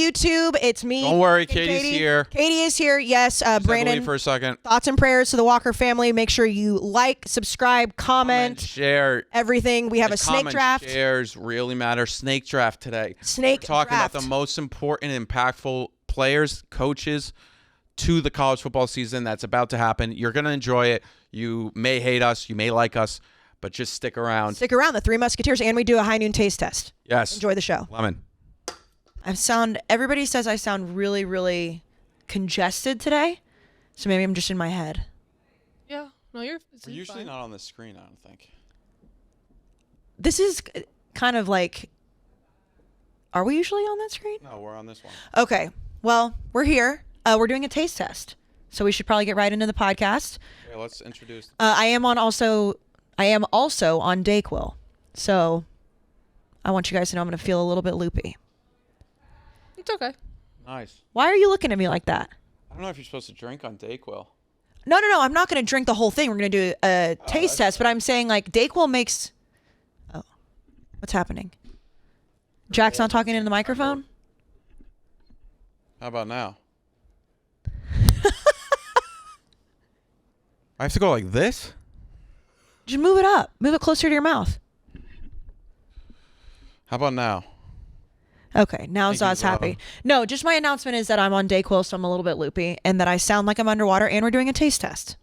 YouTube. It's me. Don't worry, Katie's here. Katie is here. Yes, Brandon. For a second. Thoughts and prayers to the Walker family. Make sure you like, subscribe, comment, share everything. We have a snake draft. Shares really matter. Snake draft today. We're talking about the most important, impactful players, coaches to the college football season that's about to happen. You're going to enjoy it. You may hate us. You may like us. But just stick around. Stick around. The Three Musketeers, and we do a high noon taste test. Yes. Enjoy the show. Lemon. Everybody says I sound really, really congested today. So maybe I'm just in my head. Yeah. No, We're usually not on the screen, I don't think. This is kind of like, are we usually on that screen? No, we're on this one. Okay. Well, we're here. We're doing a taste test. So we should probably get right into the podcast. Yeah, let's introduce. I am also on Dayquil. So I want you guys to know I'm going to feel a little bit loopy. It's okay. Nice. Why are you looking at me like that? I don't know if you're supposed to drink on Dayquil. No. I'm not going to drink the whole thing. We're going to do a taste test. But I'm saying like Dayquil makes... Oh, what's happening? Jack's not talking into the microphone? How about now? I have to go like this? Just move it up. Move it closer to your mouth. How about now? Okay, now Zod's happy. No, just my announcement is that I'm on Dayquil, so I'm a little bit loopy, and that I sound like I'm underwater, and we're doing a taste test.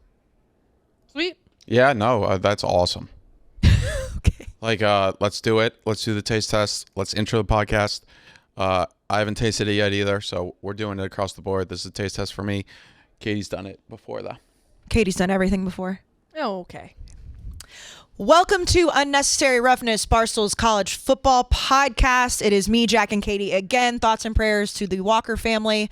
Sweet. Yeah, no, that's awesome. Okay. Like, let's do it. Let's do the taste test. Let's intro the podcast. I haven't tasted it yet either, so we're doing it across the board. This is a taste test for me. Katie's done it before, though. Katie's done everything before. Oh, okay. Welcome to Unnecessary Roughness, Barstool's college football podcast. It is me, Jack, and Katie again. Thoughts and prayers to the Walker family.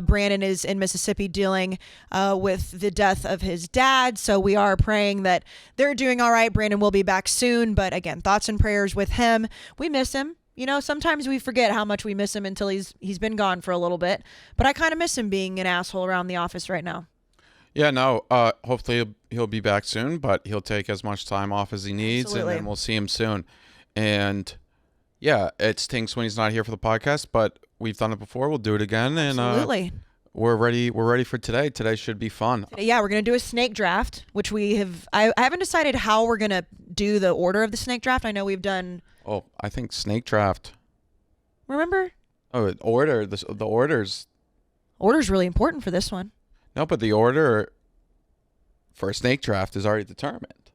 Brandon is in Mississippi dealing with the death of his dad, so we are praying that they're doing all right. Brandon will be back soon, but again, thoughts and prayers with him. We miss him. You know, sometimes we forget how much we miss him until he's been gone for a little bit, but I kind of miss him being an asshole around the office right now. Yeah, no, hopefully he'll be back soon, but he'll take as much time off as he needs, Absolutely. And then we'll see him soon. And, yeah, it stinks when he's not here for the podcast, but we've done it before. We'll do it again. Absolutely. And we're ready for today. Today should be fun. Yeah, we're going to do a snake draft, which we have... I haven't decided how we're going to do the order of the snake draft. I know we've done... Oh, I think snake draft. Remember? Oh, order. The orders. Order's really important for this one. No, but the order for a snake draft is already determined.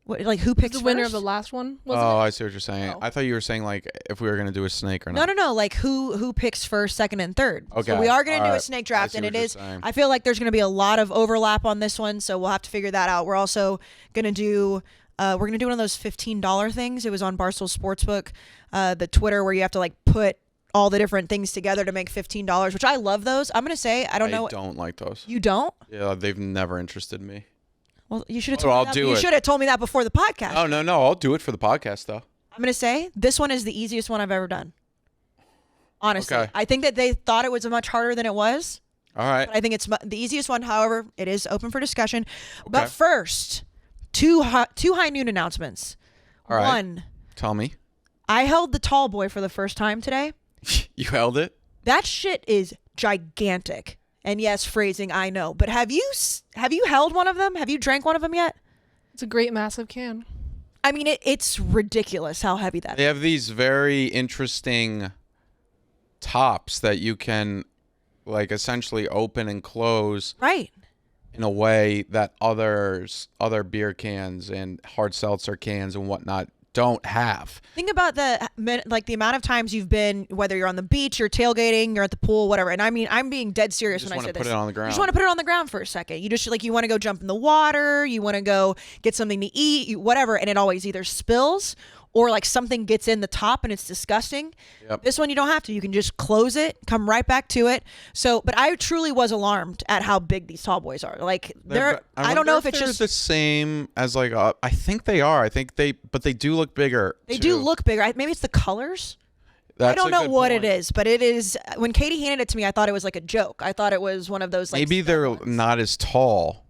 What, like who picks The winner first? of the last one, Oh, wasn't it? I see what you're saying. Oh. I thought you were saying like if we were going to do a snake or not. No. Like who picks first, second, and third. Okay. So we are going to do a Alright. snake draft, I see and what it you're is. saying. I feel like there's going to be a lot of overlap on this one, so we'll have to figure that out. We're also going to do. We're going to do one of those $15 things. It was on Barstool Sportsbook, the Twitter, where you have to like put all the different things together to make $15, which I love those. I'm going to say, I don't know. I don't like those. You don't? Yeah, they've never interested me. Well, you should have So told I'll me that. do You it. should have told me that before the podcast. Oh, no. I'll do it for the podcast, though. I'm going to say this one is the easiest one I've ever done. Honestly. Okay. I think that they thought it was much harder than it was. All right. But I think it's the easiest one. However, it is open for discussion. Okay. But first, two high noon announcements. All right. One, Tell me. I held the tall boy for the first time today. You held it? That shit is gigantic. And yes, phrasing, I know. But have you held one of them? Have you drank one of them yet? It's a great massive can. I mean, it's ridiculous how heavy that They is. have these very interesting tops that you can like essentially open and close Right. in a way that other beer cans and hard seltzer cans and whatnot don't have. Think about the amount of times you've been, whether you're on the beach, you're tailgating, you're at the pool, whatever. And I mean, I'm being dead serious when I say You this. just want to put it on the ground. You just want to put it on the ground for a second. You just you want to go jump in the water, you want to go get something to eat, whatever, and it always either spills or like something gets in the top and it's disgusting. Yep. This one you don't have to. You can just close it, come right back to it. So, but I truly was alarmed at how big these tall boys are. Like I don't know if it's they're just the same as like I think they are. But they do look bigger. they too. do look bigger. Maybe it's the colors. That's I don't a know good what point. it is, but it is. When Katie handed it to me, I thought it was like a joke. I thought it was one of those like Maybe stunt they're ones. not as tall,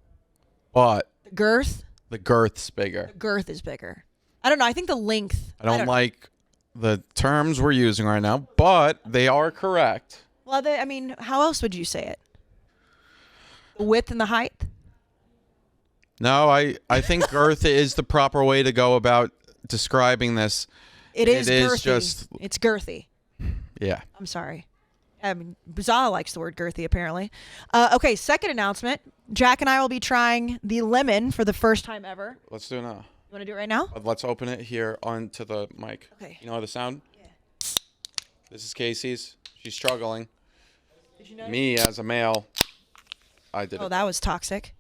but The girth. the girth's bigger. The girth is bigger. I don't know. I think the length. I don't like the terms we're using right now, but they are correct. Well, I mean, how else would you say it? The width and the height? No, I think girth is the proper way to go about describing this. It is girthy. Just It's girthy. yeah. I'm sorry. I mean, Giselle likes the word girthy, apparently. Okay, second announcement. Jack and I will be trying the lemon for the first time ever. Let's do it now. You want to do it right now? Let's open it here onto the mic. Okay. You know the sound? Yeah. This is Kayce's. She's struggling. Did you notice? Me as a male, I did Oh, it. that was toxic.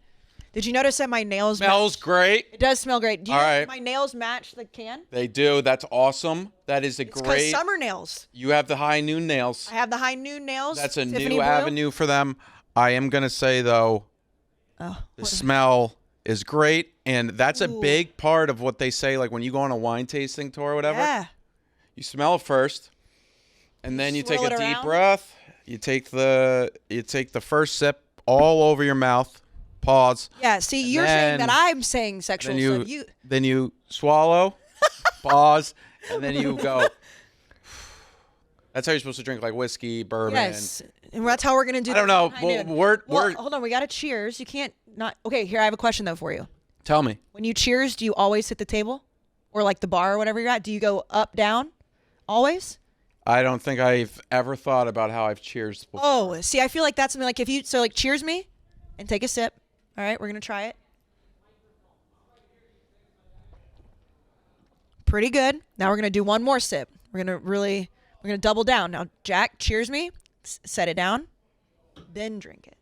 Did you notice that my nails... Smells great. It does smell great. Do you All know right. my nails match the can? They do. That's awesome. That is a It's because great. summer nails. You have the high noon nails. I have the high noon nails. That's a Tiffany new blue. avenue for them. I am going to say, though, Oh, the smell is great. And that's a Ooh. big part of what they say, like when you go on a wine tasting tour or whatever. yeah. You smell it first, and then you take swirl a it deep around? breath. You take the first sip all over your mouth. Pause. Yeah, see, you're saying then- that I'm saying sexual stuff. Then you swallow, pause, and then you go. That's how you're supposed to drink, like whiskey, bourbon. Yes, and that's how we're gonna do. I don't the know. high Well, noon. we're Hold on, we got to cheers. You can't not. Okay, here I have a question though for you. Tell me. When you cheers, do you always hit the table, or like the bar or whatever you're at? Do you go up, down, always? I don't think I've ever thought about how I've cheers before. Oh, see, I feel like that's something like if you like cheers me, and take a sip. All right, we're gonna try it. Pretty good. Now we're gonna do one more sip. We're gonna double down. Now, Jack, cheers me. Set it down. Then drink it.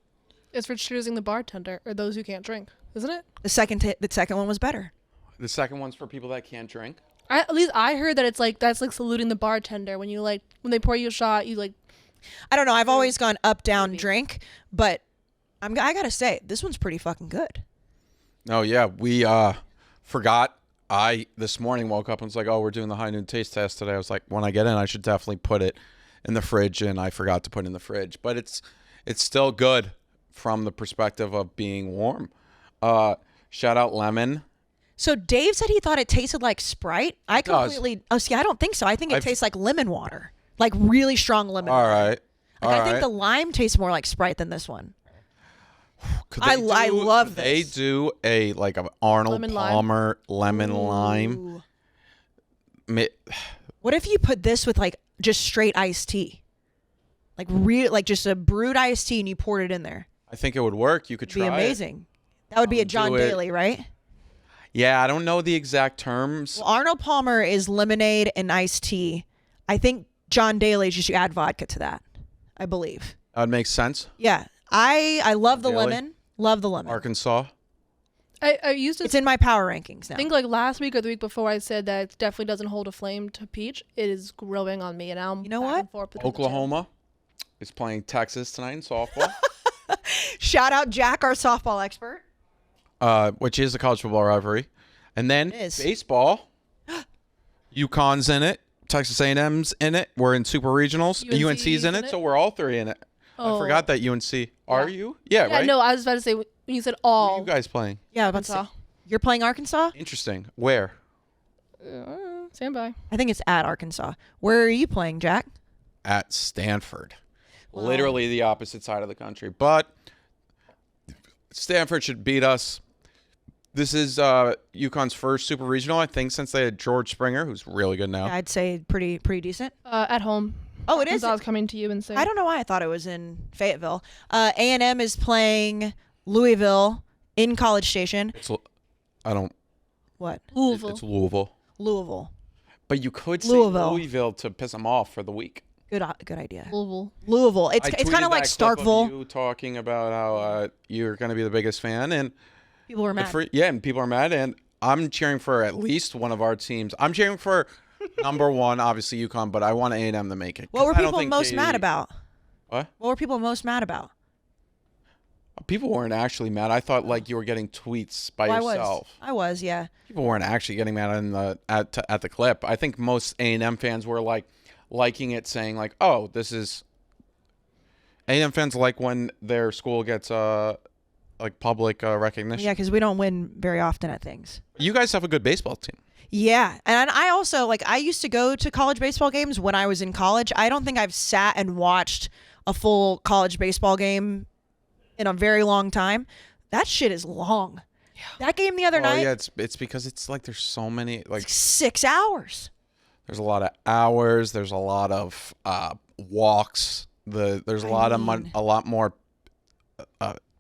It's for choosing the bartender or those who can't drink, isn't it? The second one was better. The second one's for people that can't drink. At least I heard that that's like saluting the bartender when when they pour you a shot, you like. I don't know. I've always gone up, down, drink, but I gotta say this one's pretty fucking good. Oh yeah, we forgot. I this morning woke up and was like, "Oh, we're doing the high noon taste test today." I was like, "When I get in, I should definitely put it in the fridge," and I forgot to put it in the fridge. But it's still good from the perspective of being warm. Shout out lemon. So Dave said he thought it tasted like Sprite. I completely. Oh, see, I don't think so. I think it tastes like lemon water, like really strong lemon. All water. right. Like, I think the lime tastes more like Sprite than this one. Could I they love They this. do a like an Arnold Lemon lime? Palmer lemon lime. Ooh. Mi- What if you put this with like just straight iced tea, like just a brewed iced tea, and you poured it in there? I think it would work. You could It'd be try it. amazing. That would be a John do it. Daly, right? Yeah, I don't know the exact terms. Well, Arnold Palmer is lemonade and iced tea. I think John Daly is just you add vodka to that. I believe. That would make sense. Yeah, I love the Daly? lemon. Love the lemon. Arkansas. I used to It's in my power rankings now. think like last week or the week before I said that it definitely doesn't hold a flame to peach. It is growing on me, and now I'm You know back what? and forth between the two. Oklahoma is playing Texas tonight in softball, Shout out Jack, our softball expert. which is a college football rivalry. And then It is. baseball. UConn's in it. Texas A&M's in it. We're in super regionals. UNC's UNC's in in it, it? so we're all three in it. I Oh. forgot that UNC. Are you? Yeah, Yeah, right? no, I was about to say when you said Who are all. you guys playing? Yeah, I was about to Arkansas. say. You're playing Arkansas? Interesting. Where? Stand by. I think it's at Arkansas. Where are you playing, Jack? At Stanford. Wow. Literally the opposite side of the country. But Stanford should beat us. This is UConn's first super regional, I think, since they had George Springer, who's really good now. I'd say pretty decent. At home. Oh, it is. I was coming to you and saying. I don't know why I thought it was in Fayetteville. A&M is playing Louisville in College Station. I don't. What? Louisville. It's Louisville. Louisville. But you could say Louisville. Louisville to piss them off for the week. Good idea. Louisville. Louisville. It's I kind tweeted of like that clip of Starkville. You talking about how you're going to be the biggest fan, and People were mad. and people are mad, and I'm cheering for at least one of our teams. I'm cheering for number one, obviously UConn, but I want A&M to make it. What were 'cause I don't people think most mad Katie- about? What? What were people most mad about? People weren't actually mad. I thought like you were getting tweets by Well, yourself. I was, yeah. People weren't actually getting mad in at the clip. I think most A&M fans were like liking it, saying like, "Oh, this is." A&M fans like when their school gets like public recognition. Yeah, because we don't win very often at things. You guys have a good baseball team. Yeah. And I also, like, I used to go to college baseball games when I was in college. I don't think I've sat and watched a full college baseball game in a very long time. That shit is long. Yeah. That game the other night. Yeah, it's because it's like there's so many, like 6 hours. There's a lot of hours. There's a lot of walks. There's a lot more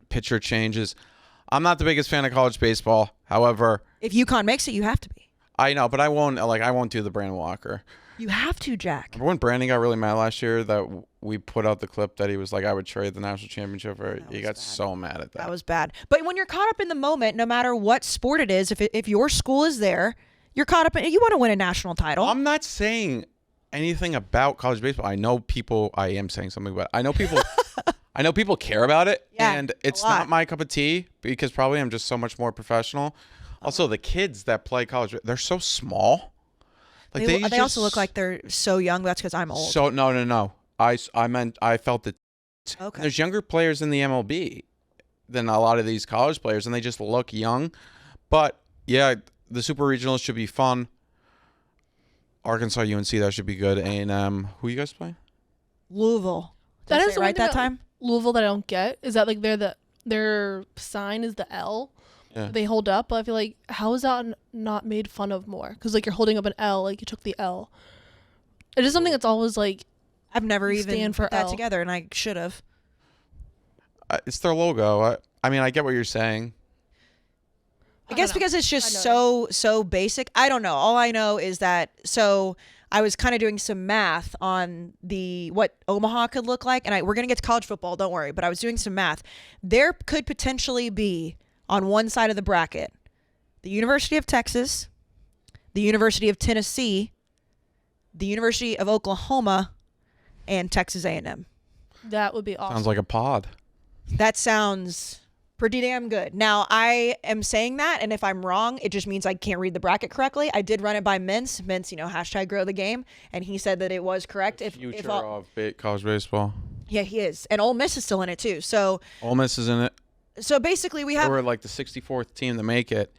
pitcher changes. I'm not the biggest fan of college baseball. However, if UConn makes it, you have to be. I know, but I won't do the Brandon Walker. You have to, Jack. Remember when Brandon got really mad last year that we put out the clip that he was like, I would trade the national championship for it? He got so mad at that. That was bad. But when you're caught up in the moment, no matter what sport it is, if your school is there, you're caught up in, you want to win a national title. I'm not saying anything about college baseball. I am saying something about it. I know people I know people care about it, and it's not my cup of tea because probably I'm just so much more professional. Also, the kids that play college, they're so small. Like they also look like they're so young. That's because I'm old. So no. I felt that there's younger players in the MLB than a lot of these college players, and they just look young. But yeah, the super regionals should be fun. Arkansas, UNC, that should be good. A&M, who you guys play? Louisville. That is right that time. Louisville that I don't get is that like their sign is the L. Yeah. They hold up, but I feel like how is that not made fun of more? Because like you're holding up an L, like you took the L. It is something that's always like I've never even put that together, and I should have. It's their logo. I mean, I get what you're saying. I guess because it's just so basic. I don't know. All I know is that I was kind of doing some math on what Omaha could look like, and we're gonna get to college football. Don't worry. But I was doing some math. There could potentially be on one side of the bracket the University of Texas, the University of Tennessee, the University of Oklahoma, and Texas A&M. That would be awesome. Sounds like a pod. That sounds pretty damn good. Now, I am saying that, and if I'm wrong, it just means I can't read the bracket correctly. I did run it by Mintz. Mintz, #grow the game, and he said that it was correct. Future of college baseball. Yeah, he is. And Ole Miss is still in it, too. So Ole Miss is in it. So basically, they were like the 64th team to make it,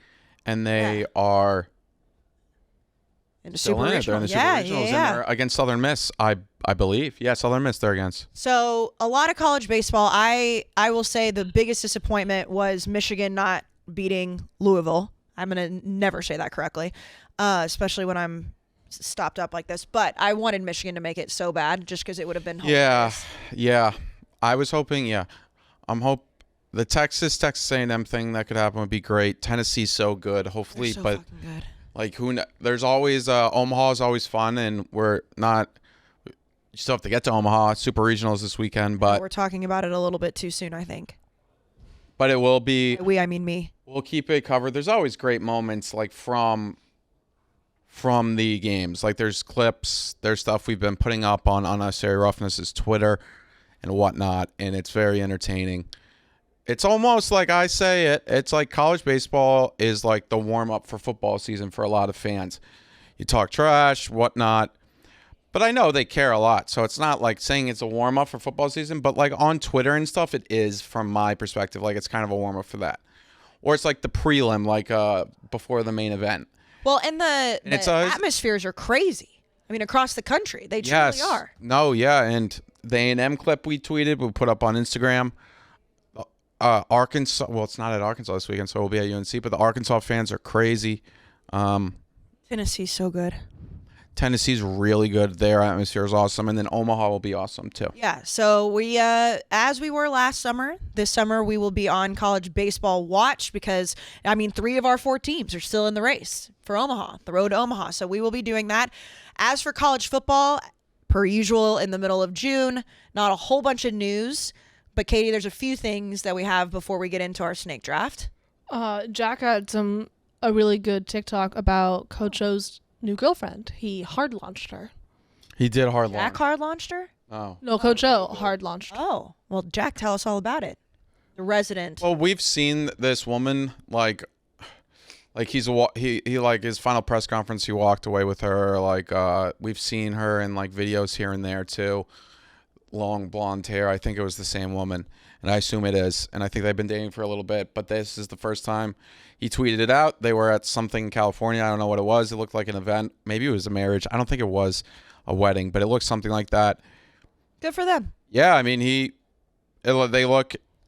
and they are in the Super Regionals. They're in the Super Regionals, and they're against Southern Miss, I believe. Yeah, Southern Miss they're against. So a lot of college baseball. I will say the biggest disappointment was Michigan not beating Louisville. I'm gonna never say that correctly, especially when I'm stopped up like this. But I wanted Michigan to make it so bad, just because it would have been hilarious. Yeah. I was hoping. Yeah, the Texas A&M thing that could happen would be great. Tennessee's so good, hopefully, so but fucking good. Like there's always Omaha is always fun, and we're not. You still have to get to Omaha. Super Regionals this weekend, but we're talking about it a little bit too soon, I think. But it will be. I mean me. We'll keep it covered. There's always great moments like from the games. Like there's clips, there's stuff we've been putting up on Unnecessary Roughness's Twitter and whatnot, and it's very entertaining. It's almost like I say it. It's like college baseball is like the warm-up for football season for a lot of fans. You talk trash, whatnot. But I know they care a lot. So it's not like saying it's a warm-up for football season. But like on Twitter and stuff, it is from my perspective. Like it's kind of a warm-up for that. Or it's like the prelim, like before the main event. Well, and the atmospheres are crazy. I mean, across the country. They truly are. No, yeah. And the A&M clip we tweeted, we put up on Instagram. Arkansas, well, it's not at Arkansas this weekend, so we'll be at UNC, but the Arkansas fans are crazy. Tennessee's so good. Tennessee's really good. Their atmosphere is awesome, and then Omaha will be awesome too. Yeah, so we, as we were last summer, this summer we will be on College Baseball Watch because, 3 of our 4 teams are still in the race for Omaha, the road to Omaha, so we will be doing that. As for college football, per usual, in the middle of June, not a whole bunch of news. But Katie, there's a few things that we have before we get into our snake draft. Jack had a really good TikTok about Coach O's new girlfriend. He hard launched her. He did hard launch. Jack hard launched her? Oh. No, Coach O hard launched. Oh, well, Jack, tell us all about it. The resident. Well, we've seen this woman like he like his final press conference. He walked away with her. Like we've seen her in like videos here and there too. long blonde hair. I think it was the same woman, and I assume it is. And I think they've been dating for a little bit, but this is the first time he tweeted it out. They were at something in California. I don't know what it was. It looked like an event. Maybe it was a marriage. I don't think it was a wedding, but it looked something like that. Good for them. Yeah, I mean,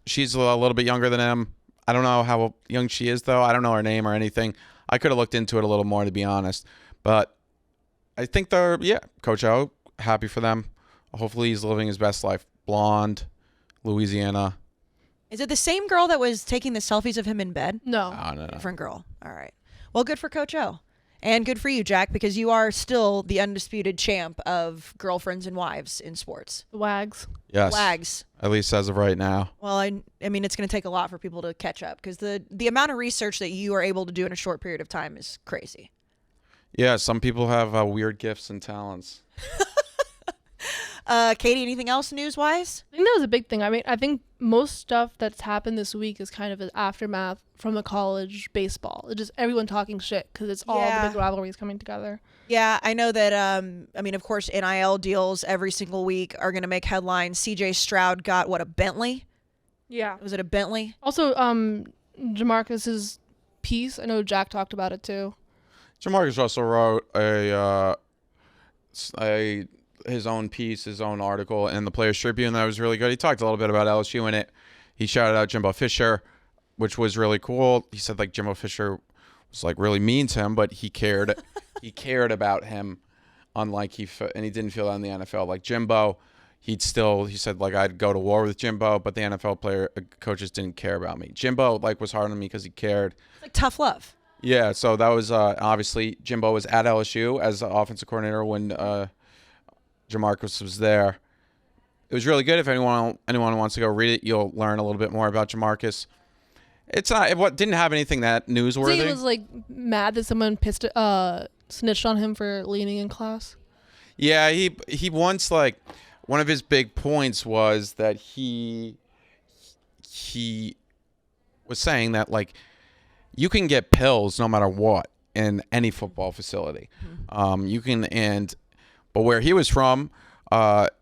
she's a little bit younger than him. I don't know how young she is, though. I don't know her name or anything. I could have looked into it a little more, to be honest. But I think Coach O, happy for them. Hopefully he's living his best life. Blonde, Louisiana. Is it the same girl that was taking the selfies of him in bed? No. No. Different girl. All right. Well, good for Coach O. And good for you, Jack, because you are still the undisputed champ of girlfriends and wives in sports. The Wags. Yes. Wags. At least as of right now. Well, I mean, it's going to take a lot for people to catch up because the amount of research that you are able to do in a short period of time is crazy. Yeah, some people have weird gifts and talents. Katie, anything else news-wise? I think that was a big thing. I mean, I think most stuff that's happened this week is kind of an aftermath from the college baseball. It's just everyone talking shit because it's all the big rivalries coming together. Yeah, I know that, of course, NIL deals every single week are going to make headlines. CJ Stroud got, a Bentley? Yeah. Was it a Bentley? Also, Jamarcus's piece, I know Jack talked about it too. Jamarcus Russell wrote his own piece, his own article in the Players Tribune that was really good. He talked a little bit about LSU in it. He shouted out Jimbo Fisher, which was really cool. He said Jimbo Fisher was really mean to him, but he cared. He cared about him, unlike and he didn't feel that in the NFL. Like Jimbo, he said I'd go to war with Jimbo, but the NFL coaches didn't care about me. Jimbo was hard on me because he cared. Tough love. Yeah, so that was obviously Jimbo was at LSU as the offensive coordinator when Jamarcus was there. It was really good. If anyone wants to go read it, you'll learn a little bit more about Jamarcus. It didn't have anything that newsworthy. So he was mad that someone snitched on him for leaning in class. Yeah, he once one of his big points was that he was saying that you can get pills no matter what in any football facility. But where he was from,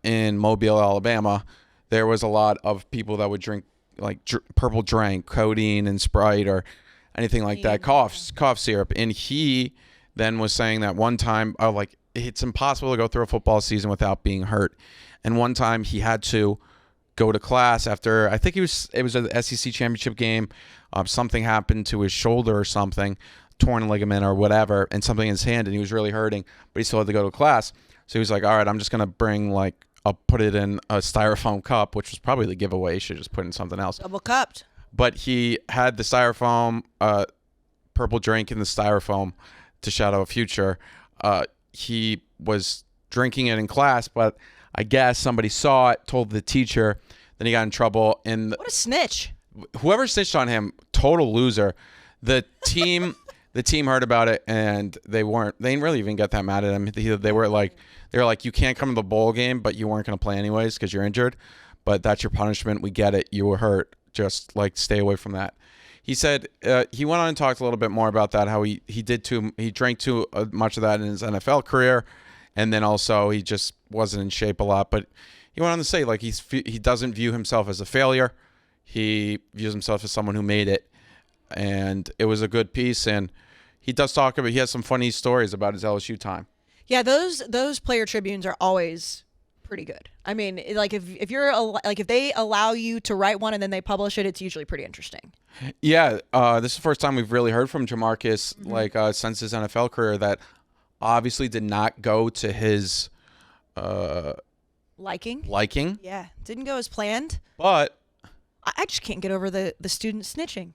in Mobile, Alabama, there was a lot of people that would drink purple drink, codeine and Sprite or anything like that, cough syrup. And he then was saying that one time, it's impossible to go through a football season without being hurt. And one time he had to go to class after, I think it was an SEC championship game. Something happened to his shoulder or something, torn ligament or whatever, and something in his hand, and he was really hurting, but he still had to go to class. So he was like, all right, I'm just going to bring I'll put it in a styrofoam cup, which was probably the giveaway. He should just put in something else. Double cupped. But he had the styrofoam, purple drink in the styrofoam to shadow a future. He was drinking it in class, but I guess somebody saw it, told the teacher, then he got in trouble. And what a snitch. Whoever snitched on him, total loser. The team heard about it, and they didn't really even get that mad at him. They were like, you can't come to the bowl game, but you weren't going to play anyways because you're injured. But that's your punishment. We get it. You were hurt. Just stay away from that. He said he went on and talked a little bit more about that. How he drank too much of that in his NFL career, and then also he just wasn't in shape a lot. But he went on to say he doesn't view himself as a failure. He views himself as someone who made it, and it was a good piece. And he does talk about. He has some funny stories about his LSU time. Yeah, those player tribunes are always pretty good. I mean, if they allow you to write one and then they publish it, it's usually pretty interesting. Yeah, this is the first time we've really heard from Jamarcus since his NFL career that obviously did not go to his liking. Yeah, didn't go as planned. But I just can't get over the student snitching.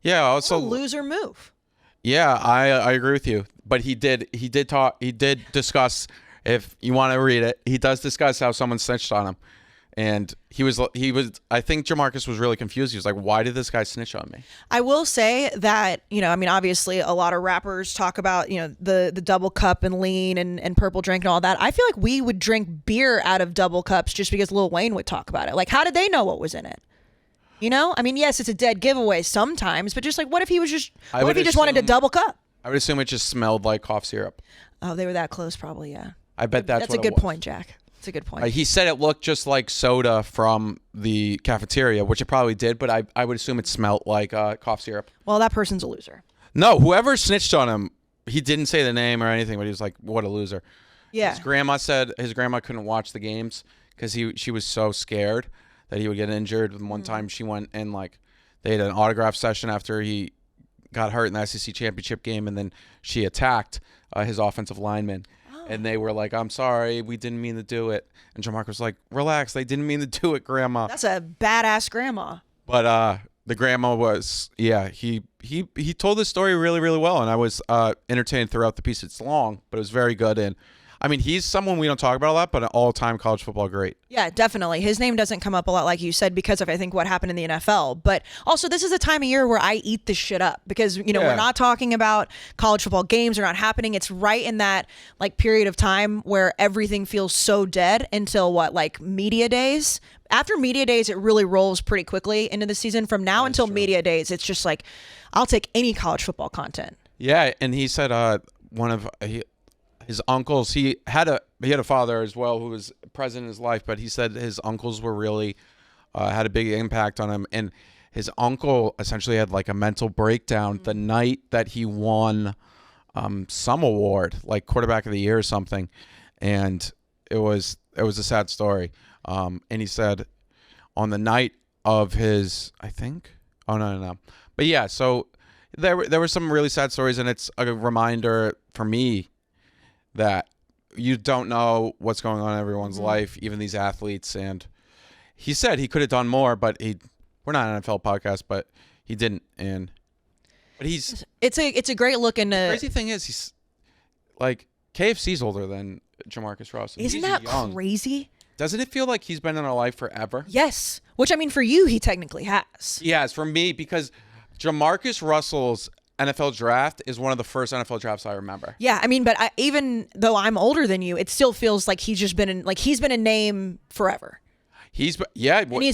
Yeah, also what a loser move. Yeah, I agree with you. But he did discuss, if you want to read it, he does discuss how someone snitched on him. And he was I think Jamarcus was really confused. He was like, why did this guy snitch on me? I will say that, obviously a lot of rappers talk about, the double cup and lean and purple drink and all that. I feel like we would drink beer out of double cups just because Lil Wayne would talk about it. How did they know what was in it? Yes, it's a dead giveaway sometimes, but just what if he just wanted a double cup? I would assume it just smelled like cough syrup. Oh, they were that close probably, yeah. I bet that's a good point, Jack. That's a good point. He said it looked just like soda from the cafeteria, which it probably did, but I would assume it smelled like cough syrup. Well, that person's a loser. No, whoever snitched on him, he didn't say the name or anything, but he was like, what a loser. Yeah. His grandma said his grandma couldn't watch the games because she was so scared that he would get injured. And one time she went and they had an autograph session after he got hurt in the SEC championship game, and then she attacked his offensive lineman. And they were like, I'm sorry, we didn't mean to do it. And Jamarcus was like, relax, they didn't mean to do it, Grandma. That's a badass grandma. But the grandma was, he told this story really, really well. And I was entertained throughout the piece. It's long, but it was very good. And I mean, he's someone we don't talk about a lot, but an all-time college football great. Yeah, definitely. His name doesn't come up a lot, like you said, because of, I think, what happened in the NFL. But also, this is a time of year where I eat this shit up because, we're not talking about college football games are not happening. It's right in that, period of time where everything feels so dead until, media days? After media days, it really rolls pretty quickly into the season. From now until media days, it's just I'll take any college football content. Yeah, and he said his uncles, he had a father as well who was present in his life, but he said his uncles were really had a big impact on him. And his uncle essentially had a mental breakdown the night that he won some award, like quarterback of the year or something. And it was a sad story. And he said on the night of his, I think, no. But yeah, so there were some really sad stories, and it's a reminder for me that you don't know what's going on in everyone's life, even these athletes. And he said he could have done more, but we're not an NFL podcast, but he didn't. But it's a great look into. The crazy thing is he's KFC's older than Jamarcus Russell. Isn't that young. Crazy? Doesn't it feel like he's been in our life forever? Yes. Which, I mean, for you, he technically has. Yes, for me, because Jamarcus Russell's NFL draft is one of the first NFL drafts I remember. Yeah, I mean, but even though I'm older than you, it still feels like he's just been he's been a name forever. And he's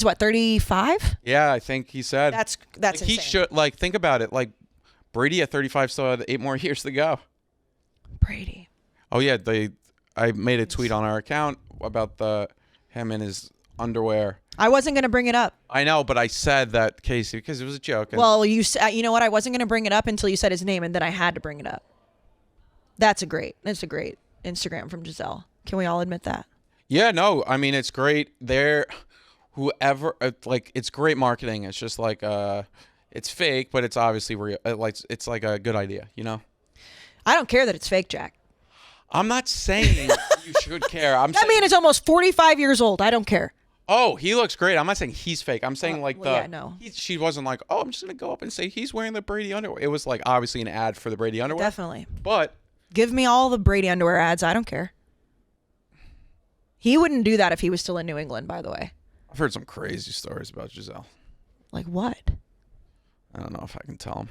what, 35? Yeah, I think he said. That's insane. He should think about it. Brady at 35 still had 8 more years to go. Brady. Oh yeah, I made a tweet on our account about him in his underwear. I wasn't going to bring it up. I know, but I said that, Kayce, because it was a joke. Well, you know what? I wasn't going to bring it up until you said his name, and then I had to bring it up. That's a great Instagram from Giselle. Can we all admit that? Yeah, no, I mean, it's great. It's great marketing. It's just it's fake, but it's obviously real. It's a good idea, I don't care that it's fake, Jack. I'm not saying you should care. That man is almost 45 years old. I don't care. Oh, he looks great. I'm not saying he's fake. I'm saying no. She wasn't I'm just going to go up and say he's wearing the Brady underwear. It was obviously an ad for the Brady underwear. Definitely. But give me all the Brady underwear ads. I don't care. He wouldn't do that if he was still in New England, by the way. I've heard some crazy stories about Giselle. Like what? I don't know if I can tell them.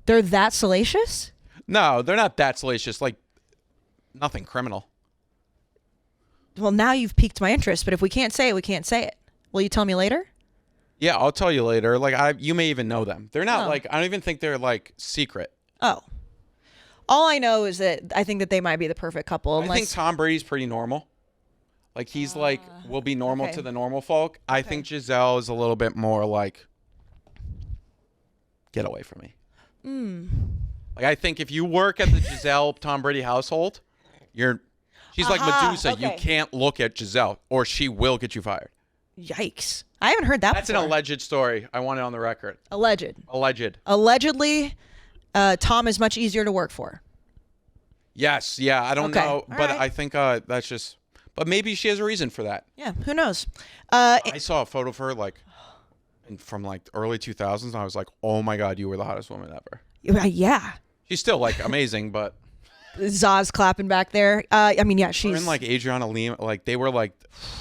They're that salacious? No, they're not that salacious. Nothing criminal. Well, now you've piqued my interest, but if we can't say it, we can't say it. Will you tell me later? Yeah, I'll tell you later. You may even know them. They're not I don't even think they're secret. Oh. All I know is that I think that they might be the perfect couple. I think Tom Brady's pretty normal. He's will be normal to the normal folk. I think Giselle is a little bit more get away from me. I think if you work at the Giselle Tom Brady household, she's like Medusa. Okay. You can't look at Giselle or she will get you fired. Yikes. I haven't heard that That's before. an alleged story. I want it on the record. Alleged. Allegedly, Tom is much easier to work for. Yes. Yeah. I don't know. But right. I think that's just... But maybe she has a reason for that. Yeah. Who knows? I saw a photo of her from early 2000s. And I was like, oh my God, you were the hottest woman ever. Yeah. She's still amazing, but... Zaz clapping back there. I mean, yeah, she's... Her and Adriana Lima, they were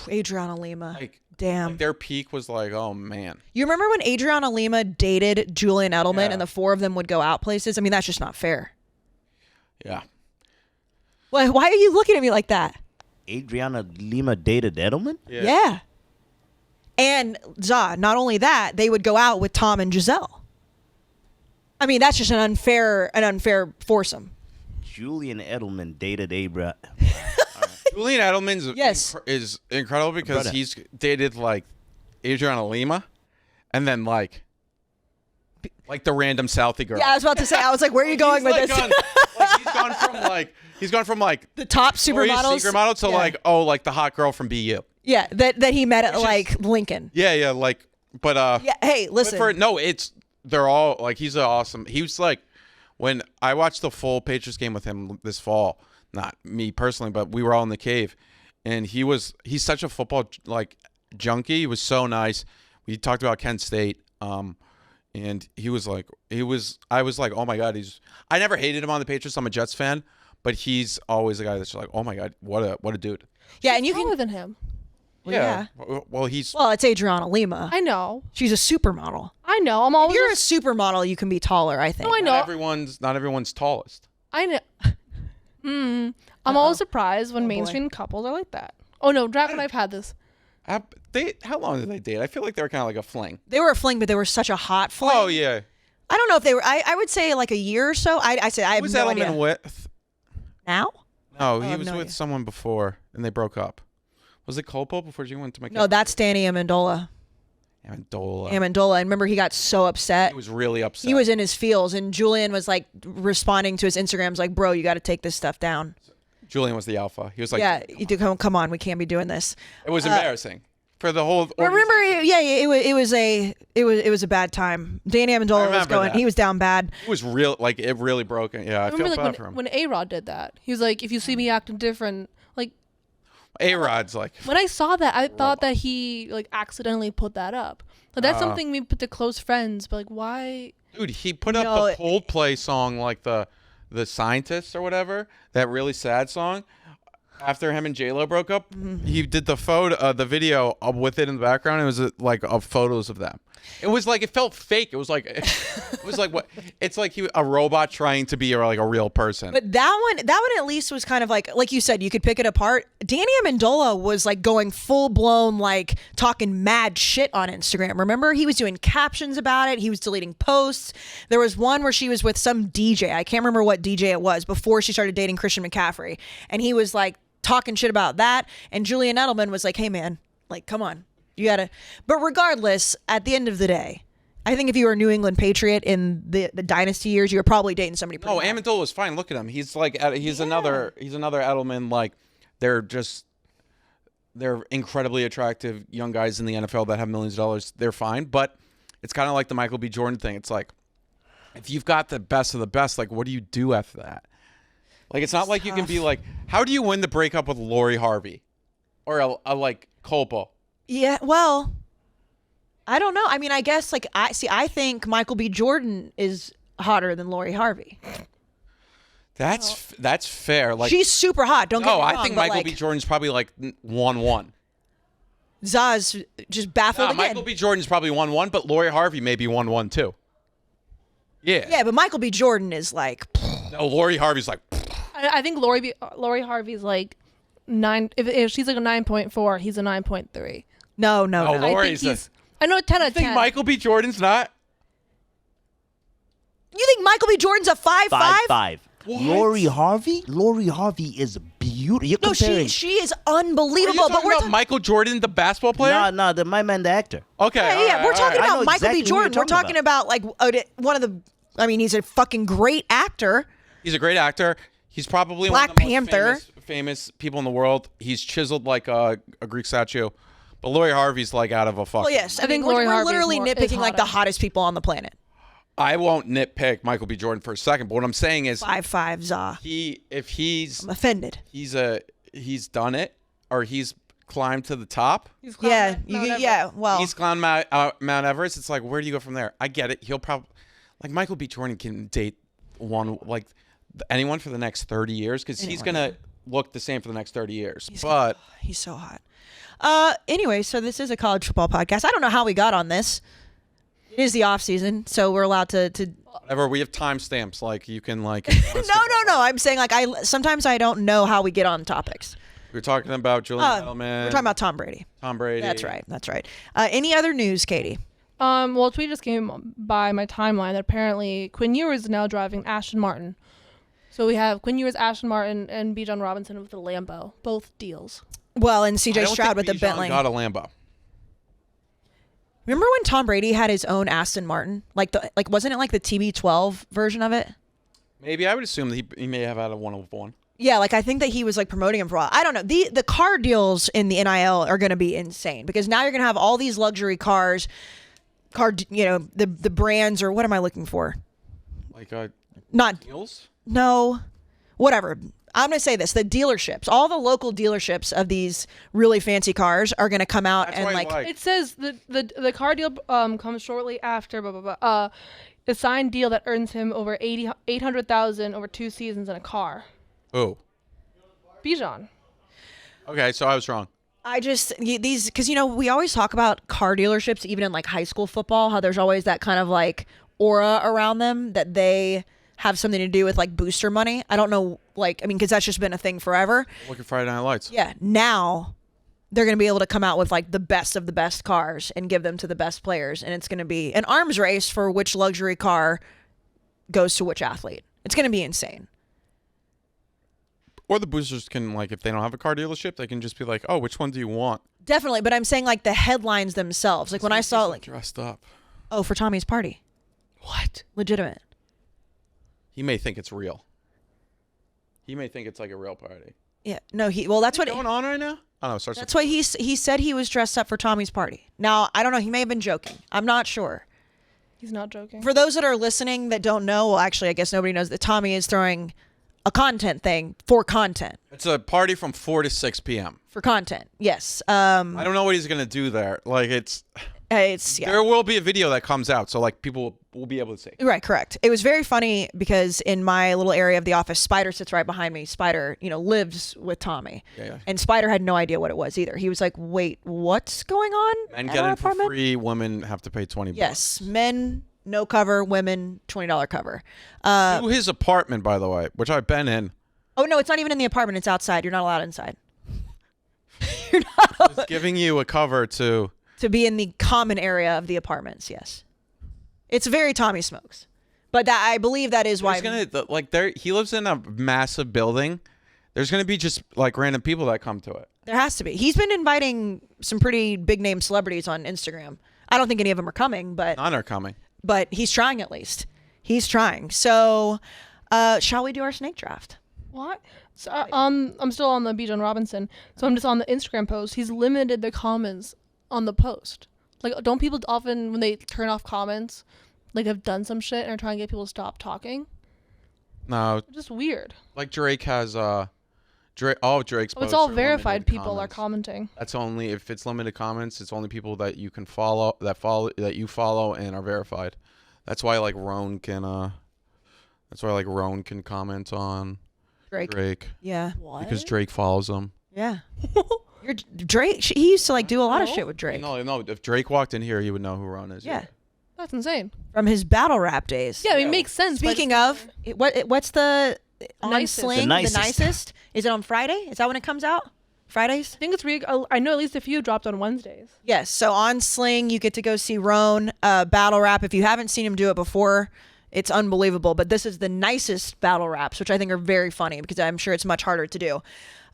Adriana Lima. Damn. Their peak was oh man. You remember when Adriana Lima dated Julian Edelman and the four of them would go out places? I mean, that's just not fair. Yeah. Why are you looking at me like that? Adriana Lima dated Edelman? Yeah. And Za, not only that, they would go out with Tom and Giselle. I mean, that's just an unfair foursome. Julian Edelman dated Abraham. Julian Edelman's Yes. is incredible because Brother. he's dated like Adriana Lima, and then like the random Southie girl. Yeah, I was about to say. I was like, where are you going with He's, this? he's gone from like The top Victoria's supermodels. Secret model to Yeah. like the hot girl from BU. Yeah, that he met at Which is- like Lincoln. Yeah, like but Yeah. Hey, but listen. they're all like he's awesome. He was like when I watched the full Patriots game with him this fall, not me personally, but we were all in the cave, and he's such a football like junkie. He was so nice. We talked about Kent State, and I was like, oh my god, I never hated him on the Patriots. I'm a Jets fan, but he's always a guy that's like, oh my god, what a dude. Yeah, and you Taller can. than him. Yeah. Well, he's Well, it's Adriana Lima. I know. She's a supermodel. I know. I'm If always. you're a supermodel, you can be taller. I think. No, I know. not everyone's tallest. I know. I'm always surprised when boy. mainstream couples are like that. Oh no, Dragon, I've had this. How long did they date? I feel like they were kind of like a fling. They were a fling, but they were such a hot fling. Oh yeah. I don't know if they were. I would say like a year or so. I say I have Who was no Edelman idea. with? Now? No, he have was no with idea. someone before, and they broke up. Was it Colpo before you went to McKinney? No, that's Danny Amendola. Amendola. Amendola. And remember, he got so upset. He was really upset. He was in his feels, and Julian was like responding to his Instagrams like, "Bro, you got to take this stuff down." Julian was the alpha. He was like, Yeah, you do, come on, we can't be doing this. It was embarrassing for the whole. Remember, yeah, it was a bad time. Danny Amendola was remember going. that. He was down bad. It was real. Like it really broke. Yeah, I I feel remember bad like for him. when A-Rod did that. He was like, if you see me acting different, like A-Rod's like. when I saw that, I thought that he like accidentally put that up. Like that's something we put to close friends, but like why? Dude, he put up No, the Coldplay song, like the Scientists or whatever, that really sad song. After him and J-Lo broke up, he did the photo, the video with it in the background. It was like of photos of them. It was like it felt fake. It was like what? It's like a robot trying to be like a real person. But that one at least was kind of like you said, you could pick it apart. Danny Amendola was like going full blown, like talking mad shit on Instagram. Remember, he was doing captions about it. He was deleting posts. There was one where she was with some DJ. I can't remember what DJ it was before she started dating Christian McCaffrey, and he was like talking shit about that. And Julian Edelman was like, "Hey man, like come on, you gotta." But regardless, at the end of the day, I think if you were a New England Patriot in the dynasty years, you were probably dating somebody. No, pretty hot. Amendola was fine. Look at him. He's like another Edelman. Like they're incredibly attractive young guys in the NFL that have millions of dollars. They're fine, but it's kind of like the Michael B. Jordan thing. It's like if you've got the best of the best, like what do you do after that? Like it's not like you can be like, how do you win the breakup with Lori Harvey or a like Colpo? Yeah, well, I don't know. I mean, I guess like I think Michael B. Jordan is hotter than Lori Harvey. That's fair. Like She's super hot. Don't get me wrong. I think but, Michael like, B. Jordan's probably like 1-1. Zaz just baffled again. Michael B. Jordan's probably 1-1, but Lori Harvey may be 1-1 too. Yeah. Yeah, but Michael B. Jordan is like. No, Lori Harvey's like. I think Lori Harvey's like 9. If she's like a 9.4, he's a 9.3. No. Oh, no. Lori's I know 10 out I of think 10. Michael B. Jordan's not. You think Michael B. Jordan's a 5'5"? 5'5". Lori Harvey is beautiful. You're No, comparing. she is Are unbelievable. you talking But we're about Michael Jordan, the basketball player? Nah, my man, the actor. Okay. yeah, all yeah. right, We're all talking right. I about know Michael B. exactly who Jordan. you're We're talking talking about like one of the. I mean, he's a fucking great actor. He's a great actor. He's probably Black one of the Panther. most famous people in the world. He's chiseled like a Greek statue. But Lori Harvey's like out of a fucking. Well, yes. I, I mean, think Lori we're Harvey's literally more- is nitpicking like the hotter. hottest people on the planet. I won't nitpick Michael B. Jordan for a second, but what I'm saying is 5'5", Za. he's I'm offended. he's done it or he's climbed to the top. He's climbing Yeah, Mount you Everest. yeah. Well, He's climbed Mount Everest. It's like, where do you go from there? I get it. He'll probably like Michael B. Jordan can date anyone for the next 30 years because he's gonna look the same for the next 30 years. But he's so hot. Anyway, so this is a college football podcast. I don't know how we got on this. It is the off season, so we're allowed to. whatever, we have timestamps. Like you can like. No. I'm saying like sometimes I don't know how we get on topics. We're talking about Julian Edelman. We're talking about Tom Brady. Tom Brady. That's right. Any other news, Katie? Well, a tweet just came by my timeline that apparently Quinn Ewers is now driving Aston Martin. So we have Quinn Ewers, Ashton Martin, and Bijan Robinson with the Lambo. Both deals. Well, and I CJ don't Stroud think with the Bijan Bentley. got a Lambo. Remember when Tom Brady had his own Aston Martin? Wasn't it like the TB12 version of it? Maybe I would assume that he may have had a one of one. Yeah, I think that he was promoting him for a while. I don't know. The car deals in the NIL are going to be insane because now you're going to have all these luxury cars, the brands, or what am I looking for? Not deals? No, whatever. I'm going to say this. The dealerships, all the local dealerships of these really fancy cars are going to come out. That's and why It says the car deal comes shortly after a signed deal that earns him over $800,000 over 2 seasons in a car. Oh. Bijan. Okay, so I was wrong. Because we always talk about car dealerships, even in high school football, how there's always that kind of aura around them that they have something to do with booster money. I don't know, because that's just been a thing forever. Look at Friday Night Lights. Yeah, now they're going to be able to come out with the best of the best cars and give them to the best players, and it's going to be an arms race for which luxury car goes to which athlete. It's going to be insane. Or the boosters can, if they don't have a car dealership, they can just be like, oh, which one do you want? Definitely, but I'm saying the headlines themselves. When I saw dressed up. Oh, for Tommy's party. What? Legitimate. He may think it's real. He may think it's a real party. Yeah. No, that's what going on right now? I don't know. That's why he said he was dressed up for Tommy's party. Now, I don't know, he may have been joking. I'm not sure. He's not joking. For those that are listening that don't know, well, actually, I guess nobody knows that Tommy is throwing a content thing for content. It's a party from 4 to 6 p.m. For content, yes. I don't know what he's going to do there. Yeah. There will be a video that comes out, so people will be able to see. Right, correct. It was very funny because in my little area of the office, Spider sits right behind me. Spider, lives with Tommy. Yeah. And Spider had no idea what it was either. He was like, wait, what's going on? Men get in for free, women have to pay $20. Yes, men, no cover, women, $20 cover. To his apartment, by the way, which I've been in. Oh, no, it's not even in the apartment. It's outside. You're not allowed inside. You're not allowed. It's giving you a cover to be in the common area of the apartments, yes. It's very Tommy Smokes. But I believe that is why. He lives in a massive building. There's going to be just random people that come to it. There has to be. He's been inviting some pretty big name celebrities on Instagram. I don't think any of them are coming, but none are coming. But he's trying at least. He's trying. So, shall we do our snake draft? What? So, I'm still on the Bijan Robinson. So I'm just on the Instagram post. He's limited the comments on the post. Don't people often, when they turn off comments, have done some shit and are trying to get people to stop talking? No. It's just weird. Drake has Drake's posts. It's all verified people are commenting. That's only if it's limited comments. It's only people that you can follow that you follow and are verified. That's why Roan can. That's why Roan can comment on Drake. Yeah. What? Because Drake follows him. Yeah. Drake. He used to do a lot of shit with Drake. No. If Drake walked in here, he would know who Roan is. Yeah. That's insane. From his battle rap days. Yeah, it makes sense. Speaking of, what's the Nicest. Sling? The nicest. The nicest. Is it on Friday? Is that when it comes out? Fridays? I think it's I know at least a few dropped on Wednesdays. Yes. So on Sling, you get to go see Roan battle rap. If you haven't seen him do it before, it's unbelievable. But this is the nicest battle raps, which I think are very funny because I'm sure it's much harder to do.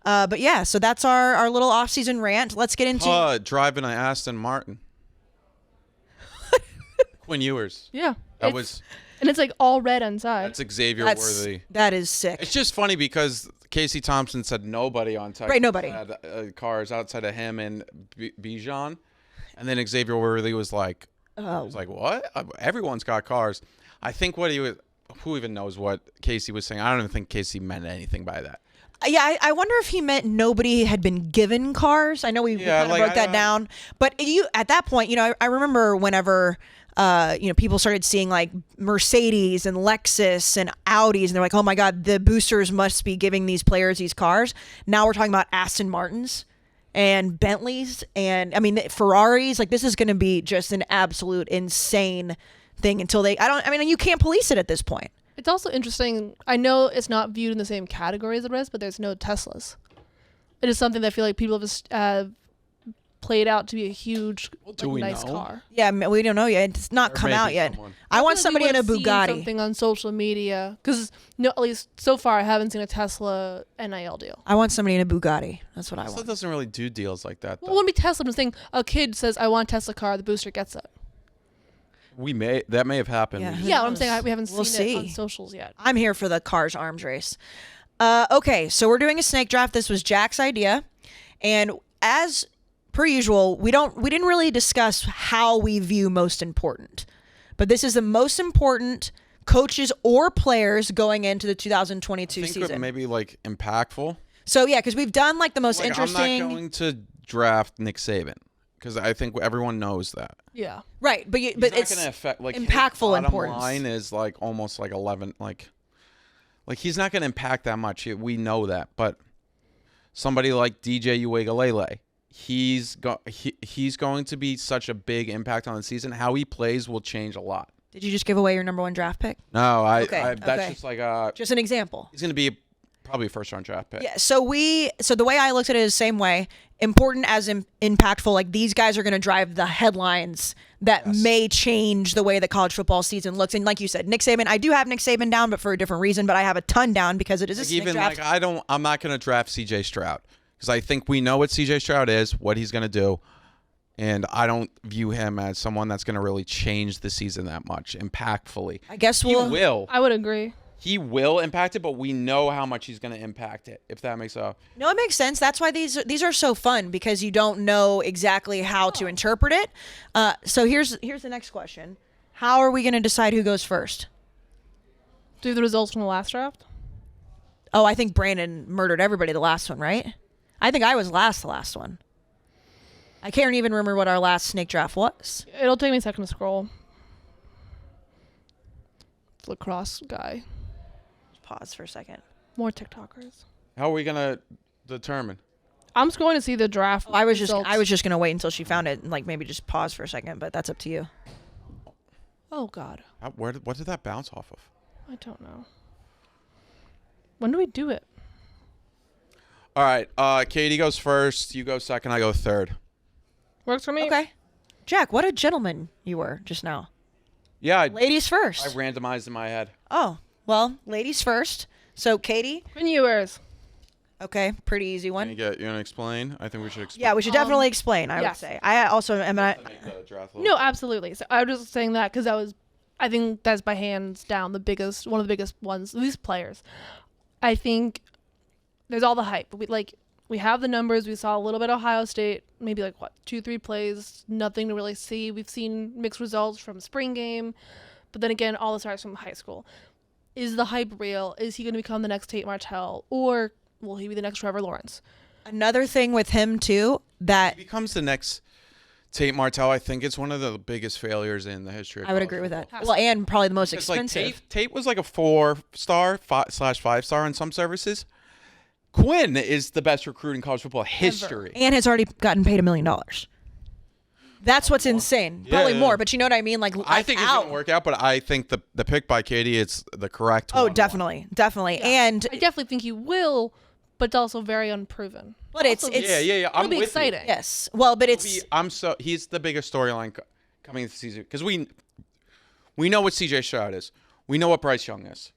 But yeah, so that's our little off-season rant. Let's get into driving an Aston Martin. Quinn Ewers. Yeah. That was. And it's all red inside. That's Xavier Worthy. That is sick. It's just funny because Kayce Thompson said nobody on Texas nobody had cars outside of him and Bijan, and then Xavier Worthy was like, what? Everyone's got cars. I think who even knows what Kayce was saying? I don't even think Kayce meant anything by that. Yeah, I wonder if he meant nobody had been given cars. I know we kind of broke that down, but at that point, I remember whenever. People started seeing Mercedes and Lexus and Audis, and they're like, oh my God, the boosters must be giving these players these cars. Now we're talking about Aston Martins and Bentleys and Ferraris. This is going to be just an absolute insane thing until you can't police it at this point. It's also interesting. I know it's not viewed in the same category as the rest, but there's no Teslas. It is something that I feel like people have played out to be a huge, do we nice know? car. Yeah, we don't know yet. It's not Or come maybe out yet. someone. I want feel like somebody we in a would've seen Bugatti. something on social media, because at least so far I haven't seen a Tesla NIL deal. I want somebody in a Bugatti. That's what I Tesla want. doesn't really do deals like that, Well, though. it wouldn't be Tesla. I'm saying a kid says, "I want a Tesla car." The booster gets it. That may have happened. Yeah. We Who just- Yeah, what I'm saying, we haven't We'll seen it on see. socials yet. I'm here for the cars arms race. Okay, so we're doing a snake draft. This was Jack's idea, and as per usual, we didn't really discuss how we view most important, but this is the most important coaches or players going into the 2022 I think season. maybe like impactful. So yeah, because we've done like the most Like, interesting, I'm not going to draft Nick Saban because I think everyone knows that. Yeah. right? But He's but not it's going to affect like his impactful bottom importance. line is like almost like 11 like he's not going to impact that much. We know that, but somebody like DJ Uiagalelei, he's going to be such a big impact on the season. How he plays will change a lot. Did you just give away your number one draft pick? No, Okay, that's okay. just like Just an example. he's going to be probably a first round draft pick. Yeah. So the way I looked at it is the same way. Important as impactful. Like these guys are going to drive the headlines that may change the way the college football season looks. And like you said, Nick Saban. I do have Nick Saban down, but for a different reason. But I have a ton down because it is a Like snake even draft. like I'm not going to draft CJ Stroud because I think we know what CJ Stroud is, what he's going to do. And I don't view him as someone that's going to really change the season that much impactfully. I guess He we'll. will. I would agree. He will impact it, but we know how much he's going to impact it, if that makes sense. No, it makes sense. That's why these are so fun because you don't know exactly how to interpret it. So here's the next question: how are we going to decide who goes first? Do you have the results from the last draft? Oh, I think Brandon murdered everybody the last one, right? I think I was last the last one. I can't even remember what our last snake draft was. It'll take me a second to scroll. Lacrosse guy. Pause for a second. More TikTokers. How are we going to determine? I'm just going to see the draft. I was just results. gonna wait until she found it and like maybe just pause for a second, but that's up to you. Oh God, What did that bounce off of? I don't know. When do we do it? All right. Katie goes first. You go second. I go third. Works for me. Okay. Jack, what a gentleman you were just now. Yeah. I Ladies first. randomized in my head. Oh, well, ladies first. So Katie, When yours. okay, pretty easy You one. want to explain? I think we should explain. Yeah, we should definitely explain. I would yes. say. I also am. To make the draft a little No, absolutely. So I was just saying that because I think that's by hands down one of the biggest ones. These players, I think, there's all the hype. We have the numbers. We saw a little bit of Ohio State, maybe 2-3 plays, nothing to really see. We've seen mixed results from spring game, but then again, all the stars from high school. Is the hype real? Is he going to become the next Tate Martell, or will he be the next Trevor Lawrence? Another thing with him too that He becomes the next Tate Martell. I think it's one of the biggest failures in the history of I would college agree with that. football. Well, and probably the most It's like expensive. Tate was like a 4-star / 5-star in some services. Quinn is the best recruit in college football history. And has already gotten paid $1 million. That's what's insane. Probably Yeah. more, but you know what I mean? Like I think it's out. going to work out, but I think the pick by Katie, it's the correct Oh, one. definitely. Yeah. And I definitely think he will, but it's also very unproven. but it's Also, it's Yeah. It'll I'm be with exciting. yes. Well, but it's He's the biggest storyline coming into the season because we know what CJ Stroud is. We know what Bryce Young is.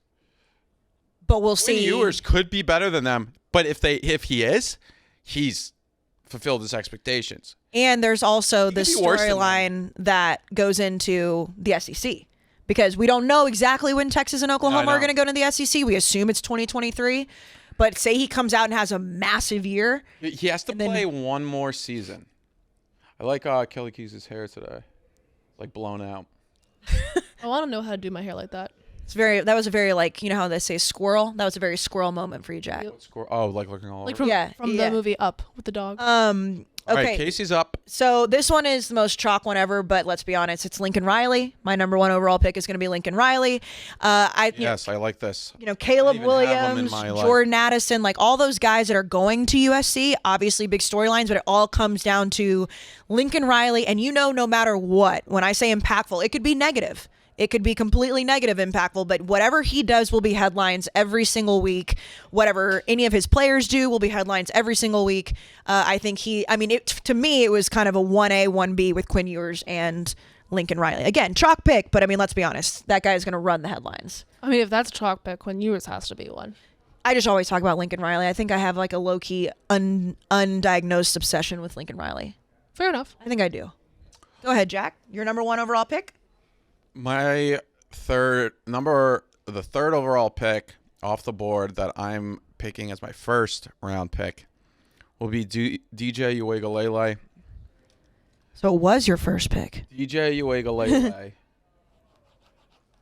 but we'll Quinn see. Ewers could be better than them, but if he is, he's fulfilled his expectations. And there's also the could be worse than storyline that goes into the SEC because we don't know exactly when Texas and Oklahoma are know. going to go to the SEC. We assume it's 2023, but say he comes out and has a massive year. He has to then- play one more season. I like Kelly Keyes' hair today, like blown out. I want to know how to do my hair like that. That was a very like, you know how they say squirrel? That was a very squirrel moment for you, Jack. Oh, like looking all Like over. from Yeah. the movie Up with the dog. All Okay. right, Casey's up. So this one is the most chalk one ever, but let's be honest, it's Lincoln Riley. My number one overall pick is going to be Lincoln Riley. Yes, I like this. Caleb even have him in Williams, my life. Jordan Addison, like all those guys that are going to USC, obviously big storylines, but it all comes down to Lincoln Riley. And no matter what, when I say impactful, it could be negative. It could be completely negative impactful, but whatever he does will be headlines every single week. Whatever any of his players do will be headlines every single week. I think to me, it was kind of a 1A, 1B with Quinn Ewers and Lincoln Riley. Again, chalk pick, but I mean, let's be honest. That guy is going to run the headlines. I mean, if that's a chalk pick, Quinn Ewers has to be one. I just always talk about Lincoln Riley. I think I have like a low-key undiagnosed obsession with Lincoln Riley. Fair enough. I think I do. Go ahead, Jack. Your number 1 overall pick? My the third overall pick off the board that I'm picking as my first round pick will be DJ Uiagalelei. So it was your first pick. DJ Uiagalelei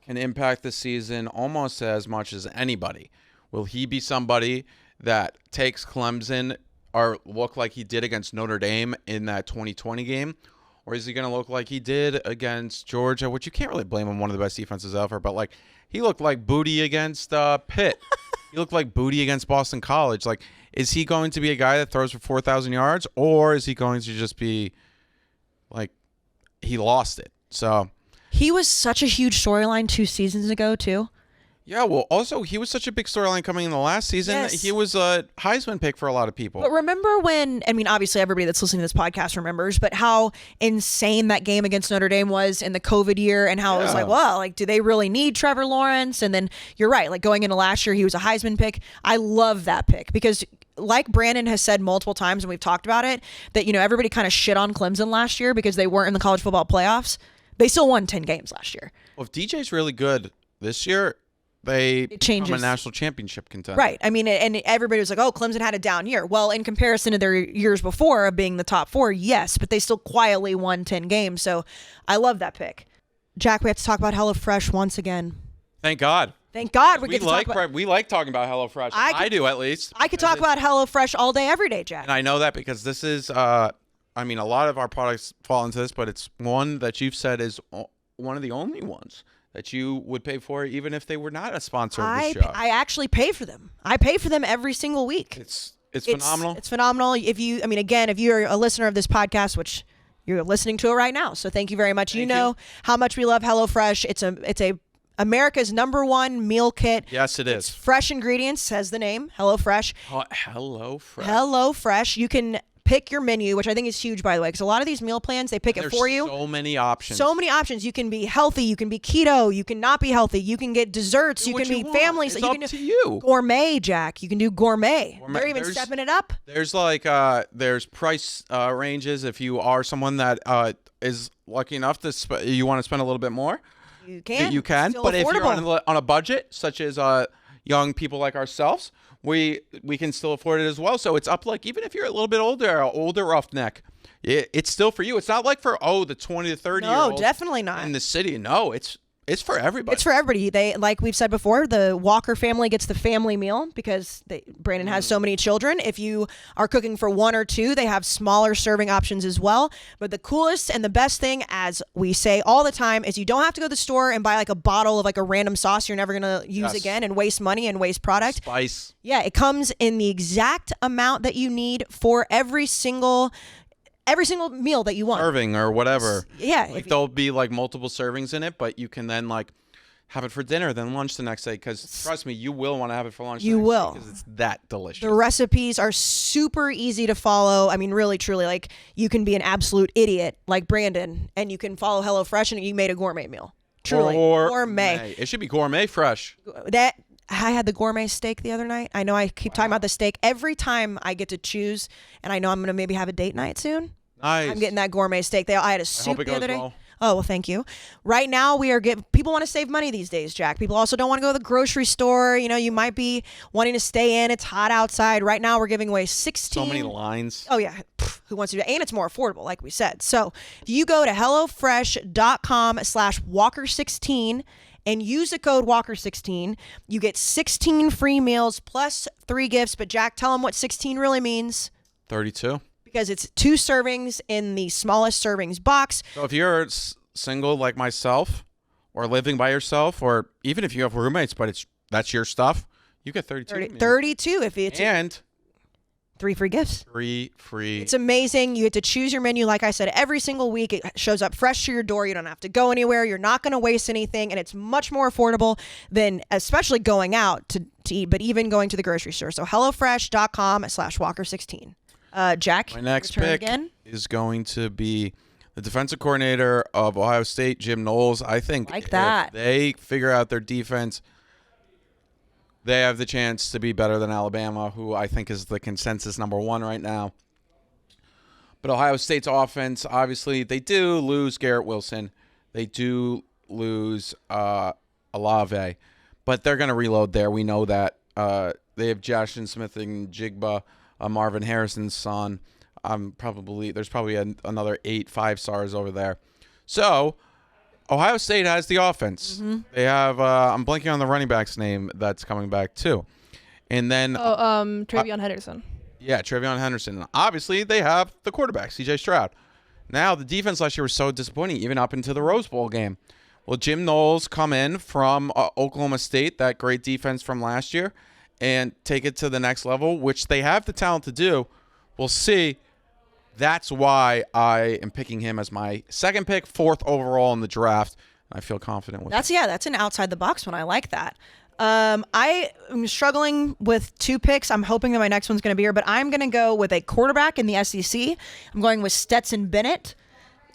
can impact the season almost as much as anybody. Will he be somebody that takes Clemson or look like he did against Notre Dame in that 2020 game? Or is he going to look like he did against Georgia, which you can't really blame him, one of the best defenses ever, but like he looked like booty against Pitt. He looked like booty against Boston College. Like, is he going to be a guy that throws for 4,000 yards, or is he going to just be like he lost it? So he was such a huge storyline 2 seasons ago too. Yeah, well, also, he was such a big storyline coming in the last season. Yes. He was a Heisman pick for a lot of people. But remember when, I mean, obviously everybody that's listening to this podcast remembers, but how insane that game against Notre Dame was in the COVID year and how it was like, well, like, do they really need Trevor Lawrence? And then you're right, like going into last year, he was a Heisman pick. I love that pick because like Brandon has said multiple times, and we've talked about it, that, you know, everybody kind of shit on Clemson last year because they weren't in the college football playoffs. They still won 10 games last year. Well, if DJ's really good this year, they become a national championship contender. Right. I mean, and everybody was like, oh, Clemson had a down year. Well, in comparison to their years before of being the top 4, yes, but they still quietly won 10 games. So I love that pick. Jack, we have to talk about HelloFresh once again. Thank God. Thank God we like talking about HelloFresh. I do, at least. I could talk about HelloFresh all day, every day, Jack. And I know that because this is, I mean, a lot of our products fall into this, but it's one that you've said is one of the only ones that you would pay for even if they were not a sponsor of the show. I actually pay for them. I pay for them every single week. It's phenomenal. It's phenomenal. If you're a listener of this podcast, which you're listening to it right now, so thank you very much. You know how much we love HelloFresh. It's America's #1 meal kit. Yes, it is. It's fresh ingredients, says the name, HelloFresh. HelloFresh. HelloFresh. You can pick your menu, which I think is huge, by the way, because a lot of these meal plans, they pick it for you. So many options. So many options. You can be healthy. You can be keto. You can not be healthy. You can get desserts. You can be families. It's up to you. Gourmet, Jack. You can do gourmet. They're even stepping it up. There's there's price ranges if you are someone that is lucky enough to you want to spend a little bit more. You can. You can. Still but affordable. if you're on a budget, such as young people like ourselves, we can still afford it as well. So it's up, like, even if you're a little bit older roughneck, it's still for you. It's not like for the 20 to 30 year olds. No, definitely not. In the city. No, it's for everybody. It's for everybody. They, like we've said before, the Walker family gets the family meal because Brandon has so many children. If you are cooking for 1 or 2, they have smaller serving options as well. But the coolest and the best thing, as we say all the time, is you don't have to go to the store and buy like a bottle of like a random sauce you're never going to use again and waste money and waste product. Spice. Yeah, it comes in the exact amount that you need for every single meal that you want. Serving or whatever. Yeah. Like there'll be like multiple servings in it, but you can then like have it for dinner, then lunch the next day. Because trust me, you will want to have it for lunch. You will. Because it's that delicious. The recipes are super easy to follow. I mean, really, truly, like you can be an absolute idiot like Brandon and you can follow HelloFresh and you made a gourmet meal. Truly. Gourmet. It should be gourmet fresh. I had the gourmet steak the other night. I know I keep talking about the steak. Every time I get to choose, and I know I'm going to maybe have a date night soon. Nice. I'm getting that gourmet steak. I had a soup the other day. Well. Oh, well, thank you. Right now, people want to save money these days, Jack. People also don't want to go to the grocery store. You know, you might be wanting to stay in. It's hot outside. Right now, we're giving away 16. So many lines. Oh, yeah. Who wants to do that? And it's more affordable, like we said. So if you go to HelloFresh.com/Walker16 and use the code Walker16, you get 16 free meals plus 3 gifts. But Jack, tell them what 16 really means. 32. Because it's 2 servings in the smallest servings box. So if you're single like myself or living by yourself, or even if you have roommates, but that's your stuff, you get 32. 32 if it's... And 3 free gifts. 3 free. It's amazing. You get to choose your menu. Like I said, every single week it shows up fresh to your door. You don't have to go anywhere. You're not going to waste anything. And it's much more affordable than especially going out to eat, but even going to the grocery store. So HelloFresh.com/Walker16. Jack, My next your turn pick again. is going to be the defensive coordinator of Ohio State, Jim Knowles. I think Like that. if they figure out their defense, they have the chance to be better than Alabama, who I think is the consensus number 1 right now. But Ohio State's offense, obviously, they do lose Garrett Wilson. They do lose Olave. But they're going to reload there. We know that. They have Jashon Smith and Jigba, Marvin Harrison's son. There's probably another 8 5-stars over there. So Ohio State has the offense. Mm-hmm. They have I'm blanking on the running back's name that's coming back too. And then Travion Henderson. yeah, Travion Henderson. Obviously, they have the quarterback, CJ Stroud. Now, the defense last year was so disappointing, even up into the Rose Bowl game. Well, Jim Knowles come in from Oklahoma State, that great defense from last year, and take it to the next level, which they have the talent to do. We'll see. That's why I am picking him as my second pick, 4th overall in the draft. I feel confident with That's an outside the box one. I like that. I am struggling with 2 picks. I'm hoping that my next one's going to be here, but I'm going to go with a quarterback in the SEC. I'm going with Stetson Bennett.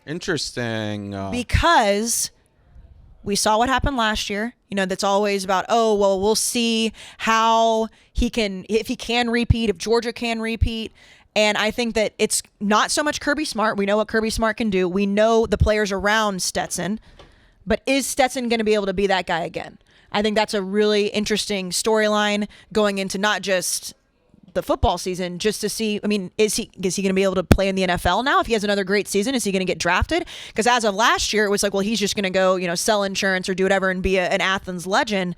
Interesting. Because we saw what happened last year. That's always about, we'll see how if he can repeat, if Georgia can repeat. And I think that it's not so much Kirby Smart. We know what Kirby Smart can do. We know the players around Stetson. But is Stetson going to be able to be that guy again? I think that's a really interesting storyline going into not just the football season, just to see, is he going to be able to play in the NFL now? If he has another great season, is he going to get drafted? Because as of last year, it was like, well, he's just going to go, sell insurance or do whatever and be an Athens legend.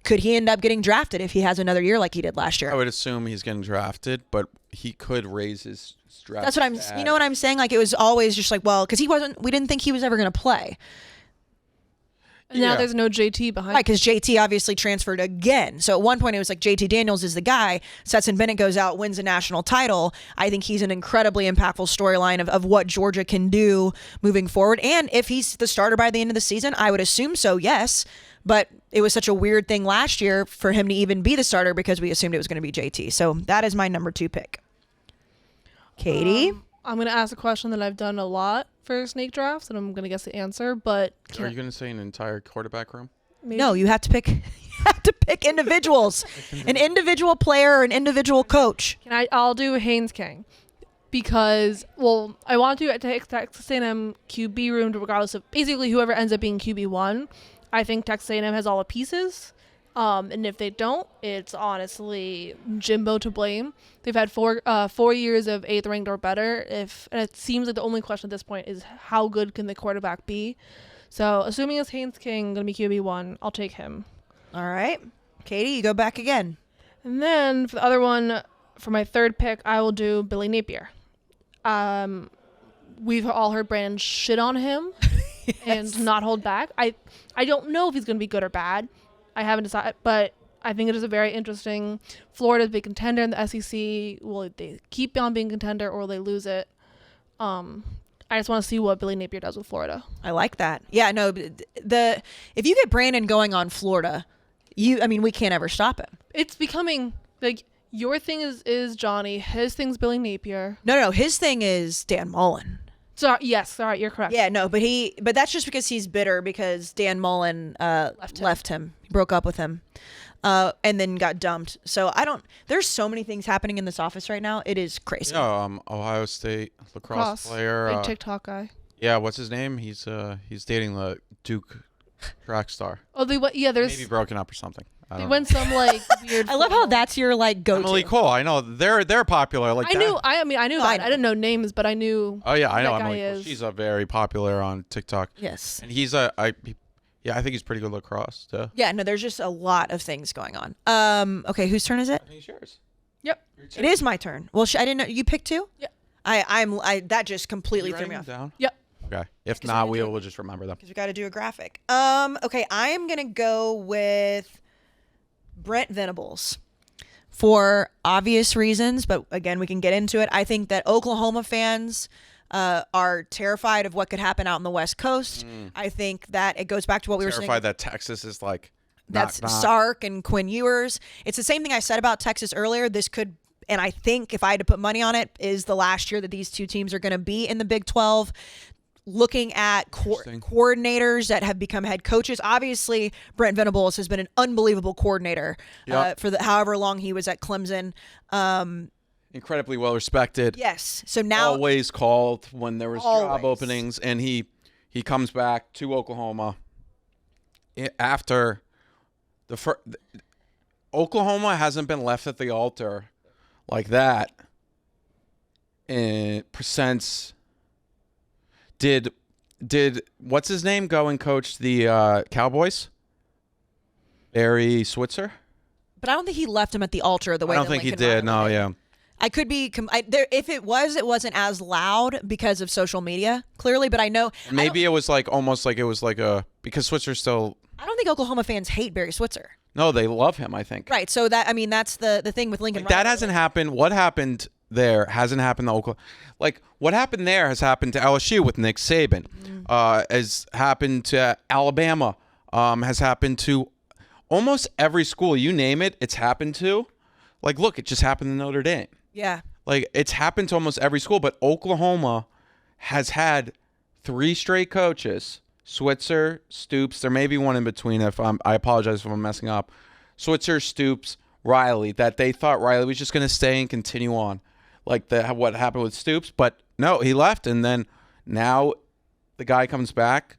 Could he end up getting drafted if he has another year like he did last year? I would assume he's getting drafted, but he could raise his draft. That's what you know what I'm saying? Like, it was always just like, well, because we didn't think he was ever going to play. And now there's no JT behind. Right, because JT obviously transferred again. So at one point it was like JT Daniels is the guy. Stetson Bennett goes out, wins a national title. I think he's an incredibly impactful storyline of what Georgia can do moving forward. And if he's the starter by the end of the season, I would assume so, yes. But it was such a weird thing last year for him to even be the starter because we assumed it was going to be JT. So that is my number 2 pick. Katie? I'm going to ask a question that I've done a lot for snake drafts, and I'm going to guess the answer, but... Are you going to say an entire quarterback room? Maybe? No, you have to pick individuals. An individual player or an individual coach. I'll do Haynes King. Because, I want to take Texas A&M QB room regardless of basically whoever ends up being QB1. I think Texas A&M has all the pieces. And if they don't, it's honestly Jimbo to blame. They've had 4 years of 8th ranked or better. And it seems like the only question at this point is how good can the quarterback be? So assuming it's Haynes King going to be QB1, I'll take him. All right. Katie, you go back again. And then for the other one, for my 3rd pick, I will do Billy Napier. We've all heard Brandon shit on him and not hold back. I don't know if he's going to be good or bad. I haven't decided, but I think it is a very interesting. Florida's big contender in the SEC. Will they keep on being contender or will they lose it? I just want to see what Billy Napier does with Florida. I like that. Yeah, no, if you get Brandon going on Florida, we can't ever stop him. It's becoming like your thing is Johnny, his thing's Billy Napier. No, his thing is Dan Mullen. So yes, all right, you're correct. Yeah, no, but that's just because he's bitter because Dan Mullen left him, broke up with him, and then got dumped. So there's so many things happening in this office right now. It is crazy. Yeah, Ohio State lacrosse player. Big TikTok guy. Yeah, what's his name? He's dating the Duke track star. Oh, there's maybe broken up or something. They went some like weird. I love how that's your like go-to. Emily Cole. I know they're popular. Like I knew that. I didn't know names, but I knew. Oh yeah, I know that Emily guy Cole. is. She's very popular on TikTok. Yes. And he's I think he's pretty good lacrosse too. Yeah, no, there's just a lot of things going on. Okay, whose turn is it? I think it's yours. Yep. It is my turn. Well, I didn't know you picked 2. Yeah. That just completely threw me off. Down? Yep. Okay. If not, we will just remember them. Because we got to do a graphic. Okay, I am gonna go with Brent Venables for obvious reasons, but again, we can get into it. I think that Oklahoma fans are terrified of what could happen out on the West Coast. I think that it goes back to what we were saying. Terrified that Texas is like That's not. Sark and Quinn Ewers. It's the same thing I said about Texas earlier. This could, and I think if I had to put money on it, is the last year that these two teams are going to be in the Big 12. Looking at coordinators that have become head coaches, obviously Brent Venables has been an unbelievable coordinator for however long he was at Clemson. Incredibly well respected. Yes. So now always called when there was job Always. openings, and he comes back to Oklahoma after the Oklahoma hasn't been left at the altar like that since. Did what's his name go and coach the Cowboys? Barry Switzer? but I don't think he left him at the altar the way I don't that think he Lincoln did. Riley No, did. yeah. I could be if it wasn't as loud because of social media, clearly, but I know Maybe it was like almost like it was like because Switzer's still. I don't think Oklahoma fans hate Barry Switzer. No, they love him, I think. Right. So that's the thing with Lincoln Like, that Riley. hasn't happened. What happened there hasn't happened to Oklahoma. Like, what happened there has happened to LSU with Nick Saban. Has happened to Alabama. Has happened to almost every school. You name it, it's happened to. Like, look, it just happened to Notre Dame. Yeah. Like, it's happened to almost every school. But Oklahoma has had 3 straight coaches. Switzer, Stoops. There may be one in between. I apologize if I'm messing up. Switzer, Stoops, Riley. That they thought Riley was just going to stay and continue on. Like what happened with Stoops. But no, he left. And then now the guy comes back.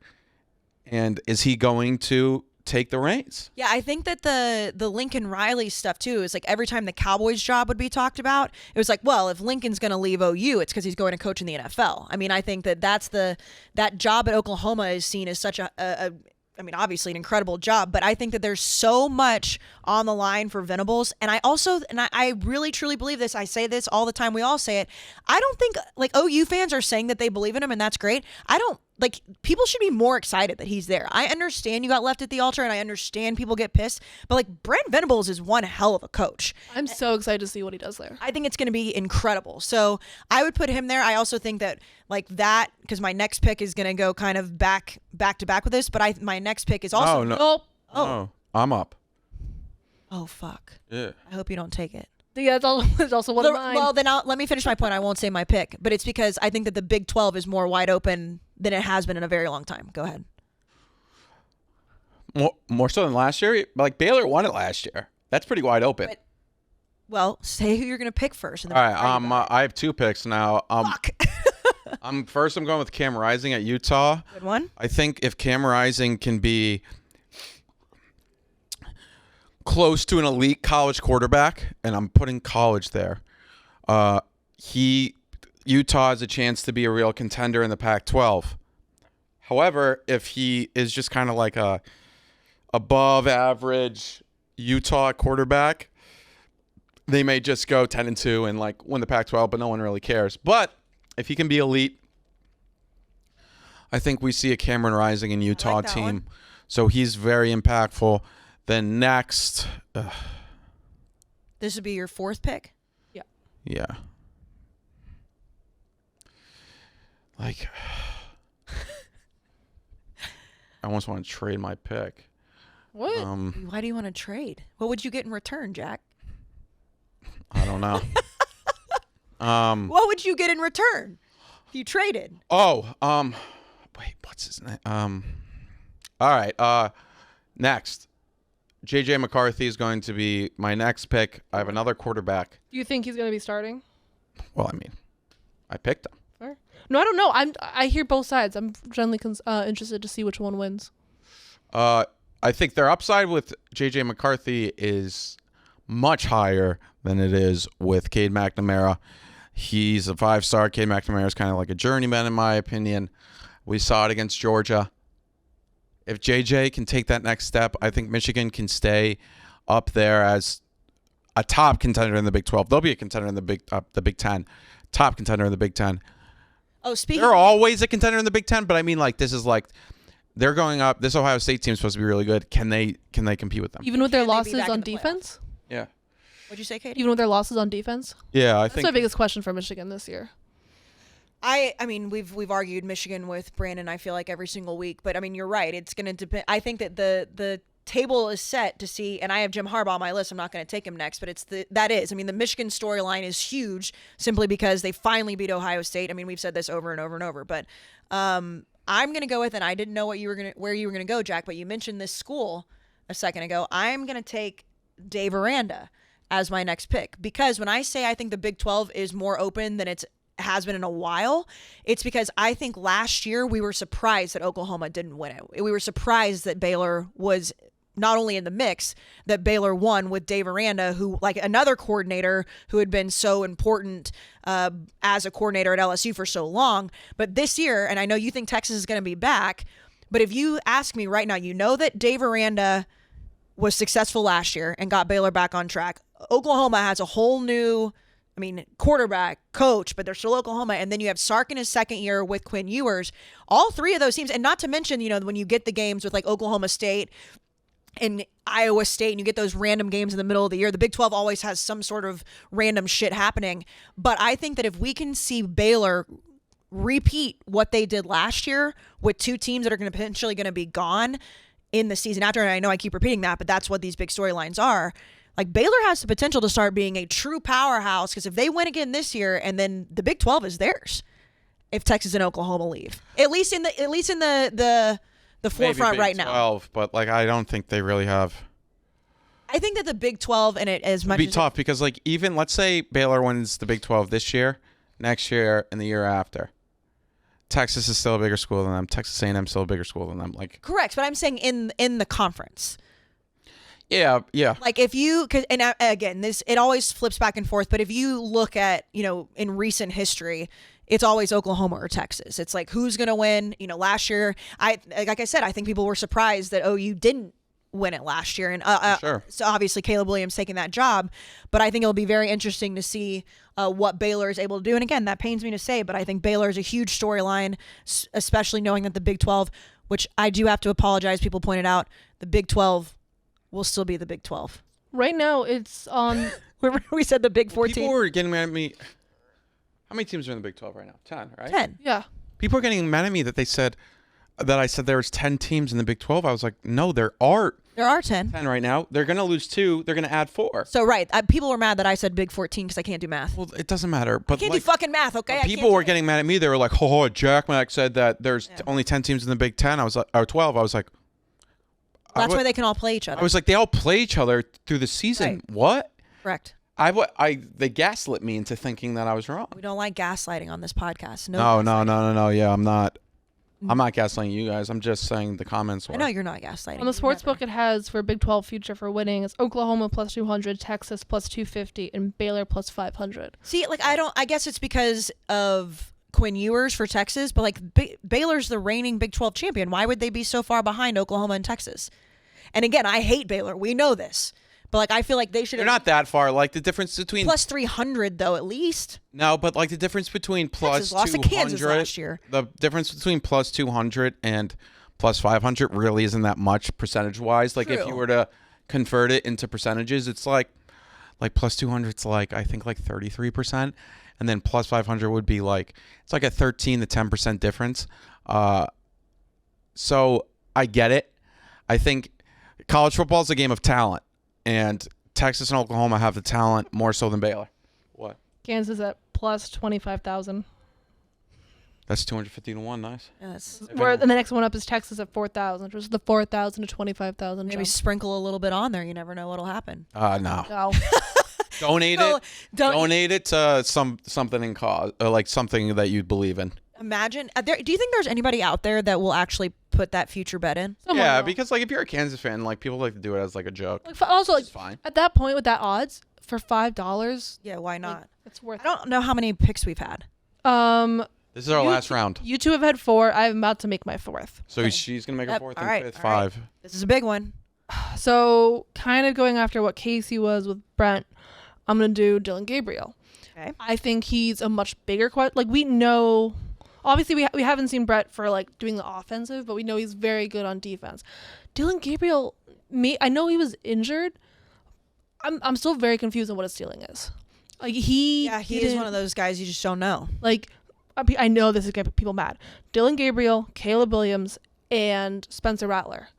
And is he going to take the reins? Yeah, I think that the Lincoln Riley stuff too is like every time the Cowboys job would be talked about, it was like, well, if Lincoln's going to leave OU, it's because he's going to coach in the NFL. I mean, I think that job at Oklahoma is seen as such I mean, obviously an incredible job, but I think that there's so much on the line for Venables. And I really truly believe this. I say this all the time. We all say it. I don't think like OU fans are saying that they believe in him, and that's great. People should be more excited that he's there. I understand you got left at the altar, and I understand people get pissed, but like Brent Venables is one hell of a coach. I'm so excited to see what he does there. I think it's going to be incredible. So I would put him there. I also think that because my next pick is going to go kind of back to back with this, but my next pick is also. Oh, no. Nope. Oh, I'm up. Oh, fuck. Yeah. I hope you don't take it. Yeah, it's also one of mine. Well, then let me finish my point. I won't say my pick, but it's because I think that the Big 12 is more wide open than it has been in a very long time. Go ahead. More so than last year? Like, Baylor won it last year. That's pretty wide open. But- Well, say who you're going to pick first. And then All we'll argue about right, I have 2 picks now. Fuck. I'm going with Cam Rising at Utah. Good one. I think if Cam Rising can be close to an elite college quarterback, and I'm putting college there, Utah has a chance to be a real contender in the Pac-12. However, if he is just kind of like a above average Utah quarterback, they may just go 10-2 and like win the Pac-12, but no one really cares. But if he can be elite, I think we see a Cameron Rising in Utah that team. one. So he's very impactful. Then next, This would be your 4th pick? yeah. Like, I almost want to trade my pick. What? Why do you want to trade? What would you get in return, Jack? I don't know. What would you get in return if you traded? Wait, what's his name? All right. Next, JJ McCarthy is going to be my next pick. I have another quarterback. Do you think he's going to be starting? Well, I mean, I picked him. Or? No, I don't know. I hear both sides. I'm generally interested to see which one wins. I think their upside with JJ McCarthy is much higher than it is with Cade McNamara. He's a 5-star. Cade McNamara is kind of like a journeyman, in my opinion. We saw it against Georgia. If JJ can take that next step, I think Michigan can stay up there as a top contender in the Big 12. They'll be a contender in the Big 10. Top contender in the Big 10. Oh, speaking They're always a contender in the Big 10, but I mean, like, this is like they're going up. This Ohio State team is supposed to be really good. Can they compete with them? Even with their Can they be losses back on in the playoffs? defense? Yeah. What'd you say, Katie? Even with their losses on defense? Yeah, I That's think my biggest question for Michigan this year. I mean, we've argued Michigan with Brandon, I feel like, every single week. But, I mean, you're right. It's going to depend. I think that the table is set to see, and I have Jim Harbaugh on my list. I'm not going to take him next, but I mean, the Michigan storyline is huge simply because they finally beat Ohio State. I mean, we've said this over and over and over, but I'm going to go with, and I didn't know where you were going to go, Jack, but you mentioned this school a second ago. I'm going to take Dave Aranda as my next pick, because when I say I think the Big 12 is more open than it has been in a while, it's because I think last year we were surprised that Oklahoma didn't win it. We were surprised that Baylor was not only in the mix, that Baylor won with Dave Aranda, who, like, another coordinator who had been so important as a coordinator at LSU for so long. But this year, and I know you think Texas is going to be back, but if you ask me right now, you know that Dave Aranda was successful last year and got Baylor back on track. Oklahoma has a whole new, quarterback, coach, but they're still Oklahoma. And then you have Sark in his second year with Quinn Ewers. All three of those teams, and not to mention, when you get the games with like Oklahoma State and Iowa State, and you get those random games in the middle of the year, the Big 12 always has some sort of random shit happening. But I think that if we can see Baylor repeat what they did last year with two teams that are potentially going to be gone in the season after, and I know I keep repeating that, but that's what these big storylines are. Like, Baylor has the potential to start being a true powerhouse, because if they win again this year, and then the Big 12 is theirs if Texas and Oklahoma leave, at least in the forefront right now. 12, but like I don't think they really have. I think that the Big 12 and it as much It'd be tough because, like, even let's say Baylor wins the Big 12 this year, next year, and the year after, Texas is still a bigger school than them. Texas A&M is still a bigger school than them. Like, correct, but I'm saying in the conference. Yeah. Like, if you could, and again, it always flips back and forth, but if you look at, in recent history, it's always Oklahoma or Texas. It's like, who's going to win? Last year, like I said, I think people were surprised that OU didn't win it last year. And sure. So obviously Caleb Williams taking that job, but I think it'll be very interesting to see what Baylor is able to do. And again, that pains me to say, but I think Baylor is a huge storyline, especially knowing that the Big 12, which I do have to apologize, people pointed out, the Big 12 will still be the Big 12. Right now, it's on. Remember we said the Big 14? People were getting mad at me. How many teams are in the Big 12 right now? 10, right? 10. Yeah. People are getting mad at me that I said there was 10 teams in the Big 12. I was like, no, there are. There are 10. 10 right now. They're going to lose 2. They're going to add 4. So, right. People were mad that I said Big 14 because I can't do math. Well, it doesn't matter. But I can't do fucking math, okay? People were getting mad at me. They were like, oh, Jack Mack said that there's only 10 teams in the Big 10. I was like, or 12. I was like, that's why they can all play each other. I was like, they all play each other through the season. Right. What? Correct. They gaslit me into thinking that I was wrong. We don't like gaslighting on this podcast. No. Yeah, I'm not gaslighting you guys. I'm just saying the comments were. I know you're not gaslighting. On the sports book, it has for Big 12 future for winning is Oklahoma plus 200, Texas plus 250, and Baylor plus 500. See, like, I guess it's because of Quinn Ewers for Texas, but like Baylor's the reigning Big 12 champion. Why would they be so far behind Oklahoma and Texas? And again, I hate Baylor. We know this. But like, I feel like they should. They're not that far. Like, the difference between plus 300 though, at least. No, but like the difference between plus Texas lost 200, to Kansas last year. The difference between plus 200 and plus 500 really isn't that much percentage wise. Like, True. if you were to convert it into percentages, it's like plus 200 is like, I think, like 33%, and then plus 500 would be like, it's like a 13 to 10% difference. So I get it. I think college football is a game of talent, and Texas and Oklahoma have the talent more so than Baylor. What? Kansas at plus 25,000. That's 250 to 1. Nice. Yes. Where the next one up is Texas at 4,000, which is the 4,000 to 25,000. Maybe sprinkle a little bit on there. You never know what'll happen. No. No. Donate it to something in cause, like something that you believe in. Imagine. Do you think there's anybody out there that will actually put that future bet in? Someone Yeah, will. because like if you're a Kansas fan, like people like to do it as like a joke. Like, also, like, It's fine. at that point with that odds for $5, Yeah, why not? it's worth I don't know how many picks we've had. it. This is our last round. You two have had 4. I'm about to make my 4th. So she's gonna make her Yep, 4th all and right, 5th. all right. 5. This is a big one. So kind of going after what Kayce was with Brent, I'm going to do Dylan Gabriel. Okay. I think he's a much bigger question. Like, we know, obviously we haven't seen Brett for like doing the offensive, but we know he's very good on defense. Dylan Gabriel, I know he was injured. I'm still very confused on what his ceiling is. Like he is one of those guys you just don't know. Like I know this is gonna make people mad. Dylan Gabriel, Caleb Williams, and Spencer Rattler.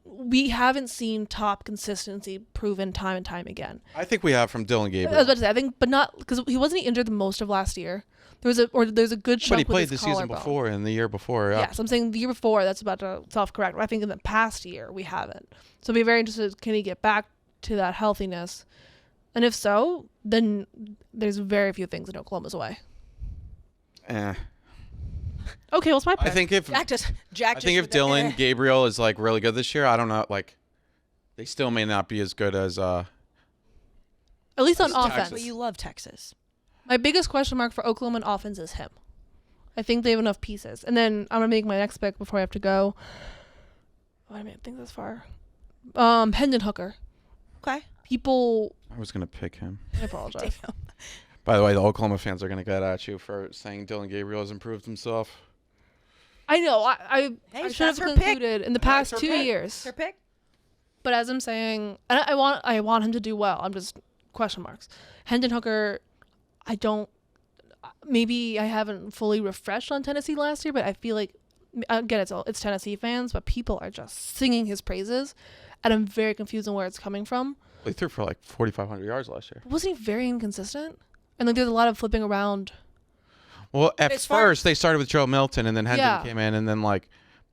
We haven't seen top consistency proven time and time again. I think we have from Dylan I Gabriel. was about to say, I think, but not because he wasn't injured the most of last year. There's a good chunk. But he played with the his season collarbone. before and the year before. Yeah. Yeah, so I'm saying the year before, that's about to self-correct. I think in the past year, we haven't. So I'd be very interested, can he get back to that healthiness? And if so, then there's very few things in Oklahoma's way. Okay, well, it's my pick. I think if Dylan Gabriel is like really good this year, I don't know, like they still may not be as good as at least on offense. Texas. But you love Texas. My biggest question mark for Oklahoma on offense is him. I think they have enough pieces. And then I'm gonna make my next pick before I have to go. I didn't think this far. Hendon Hooker. Okay. People. I was gonna pick him. I apologize. By the way, the Oklahoma fans are gonna get at you for saying Dylan Gabriel has improved himself. I know. I should have that's her concluded in the past her 2 pick. years. Her pick. But as I'm saying, and I want him to do well. I'm just question marks. Hendon Hooker, I don't. Maybe I haven't fully refreshed on Tennessee last year, but I feel like again it's Tennessee fans, but people are just singing his praises, and I'm very confused on where it's coming from. He threw for like 4,500 yards last year. Wasn't he very inconsistent? And like there's a lot of flipping around. Well, at as far first they started with Joe Milton, and then Hendon came in, and then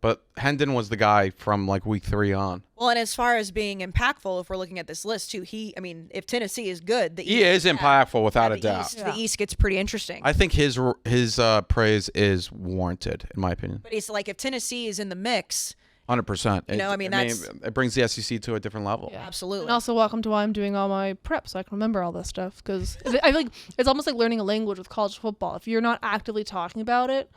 but Hendon was the guy from like week 3 on. Well, and as far as being impactful, if we're looking at this list too, if Tennessee is good, He is impactful without a doubt. The East gets pretty interesting. I think his praise is warranted, in my opinion. But it's like if Tennessee is in the mix, 100%. It it brings the SEC to a different level. Yeah. absolutely. And also welcome to why I'm doing all my prep so I can remember all this stuff, because I feel like it's almost like learning a language with college football. If you're not actively talking about it.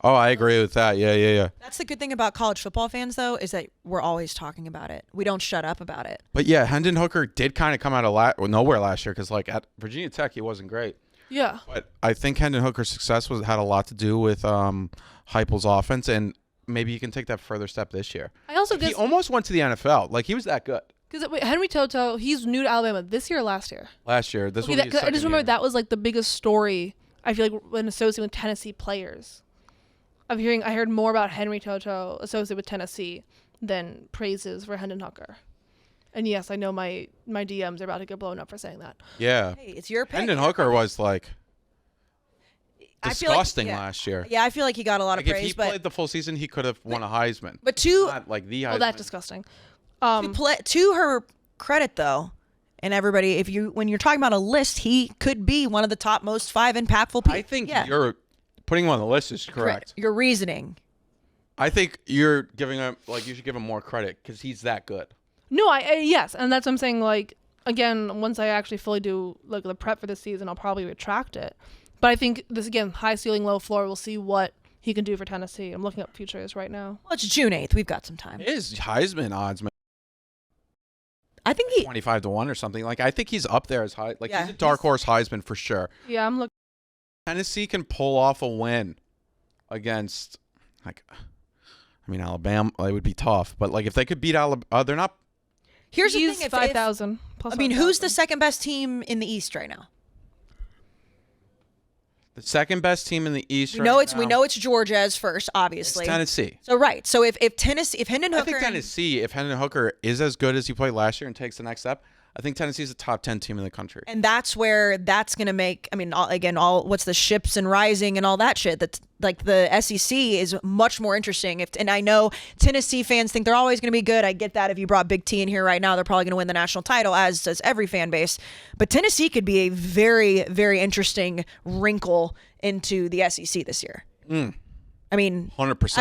Oh, I agree with that. Yeah. That's the good thing about college football fans, though, is that we're always talking about it. We don't shut up about it. But yeah, Hendon Hooker did kind of come out of nowhere last year because like at Virginia Tech he wasn't great. Yeah. But I think Hendon Hooker's success had a lot to do with Heupel's offense, and maybe he can take that further step this year. I also guess He almost went to the NFL. Like he was that good because Henry Toto, he's new to Alabama this year or last year. last year. This Okay, will be his I just second remember year. that was like the biggest story. I feel like when associated with Tennessee players. I heard more about Henry Toto associated with Tennessee than praises for Hendon Hooker. And yes, I know my DMs are about to get blown up for saying that. Yeah. Hey, it's your pick. Hendon Hooker was like I feel like- disgusting yeah. last year. Yeah, I feel like he got a lot Like of if he praise, played the full season, he could have won a Heisman. but Not like the Heisman. Well, that's disgusting. to her credit, though, and everybody, when you're talking about a list, he could be one of the top most 5 impactful people. I think you're putting him on the list is correct. Your reasoning. I think you're giving him you should give him more credit because he's that good. No, yes, and that's what I'm saying. Like again, once I actually fully do like the prep for this season, I'll probably retract it. But I think this again, high ceiling, low floor. We'll see what he can do for Tennessee. I'm looking up futures right now. Well, it's June 8th. We've got some time. His Heisman odds, man, I think he. 25-1 or something. Like I think he's up there as high. Like Yeah, he's a dark horse Heisman for sure. Yeah, I'm looking. Tennessee can pull off a win against Alabama. It would be tough, but like if they could beat Alabama, they're not. Here's the He's thing: 5,000. who's the second best team in the East right now? The second best team in the East. We know it's Georgia as first, obviously. It's Tennessee. So right. So if Hendon Hooker, I think Tennessee, if Hendon Hooker is as good as he played last year and takes the next step, I think Tennessee's a top 10 team in the country. and that's where that's going to make. What's the ships and rising and all that shit. That's like the SEC is much more interesting. And I know Tennessee fans think they're always going to be good. I get that. If you brought Big T in here right now, they're probably going to win the national title, as does every fan base. But Tennessee could be a very, very interesting wrinkle into the SEC this year. 100%. I mean,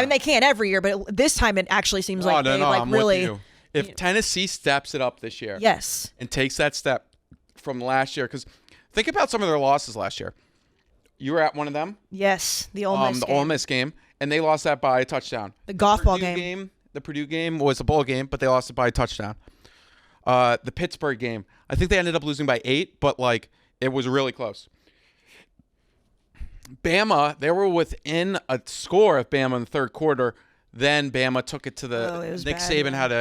they can't every year, but this time it actually seems like they I'm really. with you. If Tennessee steps it up this year, Yes. and takes that step from last year, because think about some of their losses last year. You were at one of them, Yes. The Ole Miss. the game. Ole Miss game, and they lost that by a touchdown. The golf ball Purdue game. The Purdue game was a bowl game, but they lost it by a touchdown. The Pittsburgh game, I think they ended up losing by 8, but like it was really close. Bama, they were within a score of Bama in the third quarter. Then Bama took it to it was Nick bad, Saban yeah. had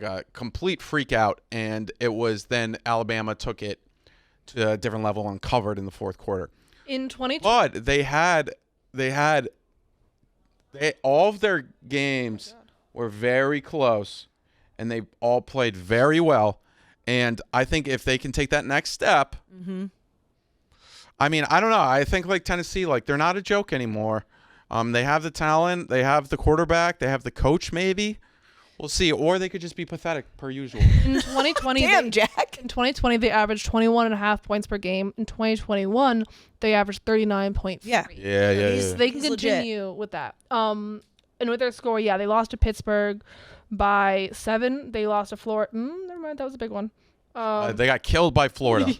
a complete freak out, and it was then Alabama took it to a different level and covered in the fourth quarter. In 2020, But all of their games were very close, and they all played very well. And I think if they can take that next step, I mean, I don't know. I think like Tennessee, like they're not a joke anymore. They have the talent, they have the quarterback, they have the coach. Maybe we'll see, or they could just be pathetic per usual. in 2020, Damn, Jack. in 2020 they averaged 21.5 points per game. In 2021, they averaged 39.3. Yeah. Yeah. They can He's legit. continue with that. And with their score, yeah, they lost to Pittsburgh by 7. They lost to Florida. Never mind, that was a big one. They got killed by Florida.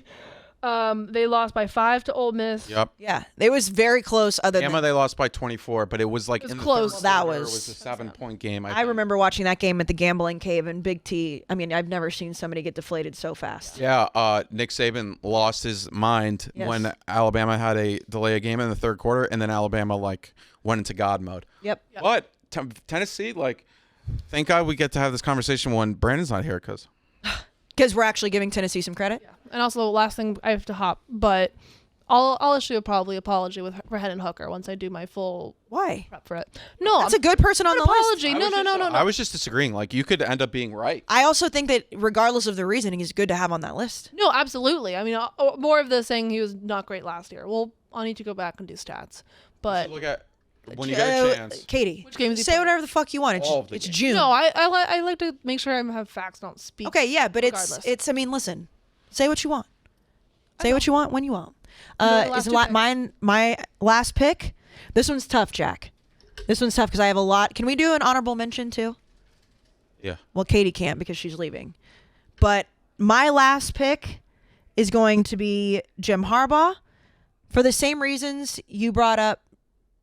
They lost by 5 to Ole Miss. Yep. Yeah, it was very close. Other Bama, than they lost by 24, but it was like It was in the close. third That quarter, was- it was a 7-point game. I remember watching that game at the Gambling Cave and Big T. I mean, I've never seen somebody get deflated so fast. Yeah, Nick Saban lost his mind Yes. when Alabama had a delay a game in the third quarter, and then Alabama like went into God mode. Yep. But Tennessee, like, thank God we get to have this conversation when Brandon's not here, because Because we're actually giving Tennessee some credit. And also, last thing, I have to hop, but I'll issue probably apology for Hendon Hooker once I do my full Why? prep for it. No, That's a good person on the list. apology. No. I was just disagreeing. Like, you could end up being right. I also think that regardless of the reasoning, he's good to have on that list. No, absolutely. I mean, more of the saying he was not great last year. Well, I'll need to go back and do stats. But Look at when you get a chance. Katie, Which game is he say playing? whatever the fuck you want. All of the It's games. June. no, I like to make sure I have facts, don't speak. Okay, yeah, but regardless. it's. I mean, listen. Say what you want. Say what you want when you want. the last Is two picks. my last pick? This one's tough, Jack. This one's tough because I have a lot. Can we do an honorable mention too? Yeah. Well, Katie can't because she's leaving. But my last pick is going to be Jim Harbaugh for the same reasons you brought up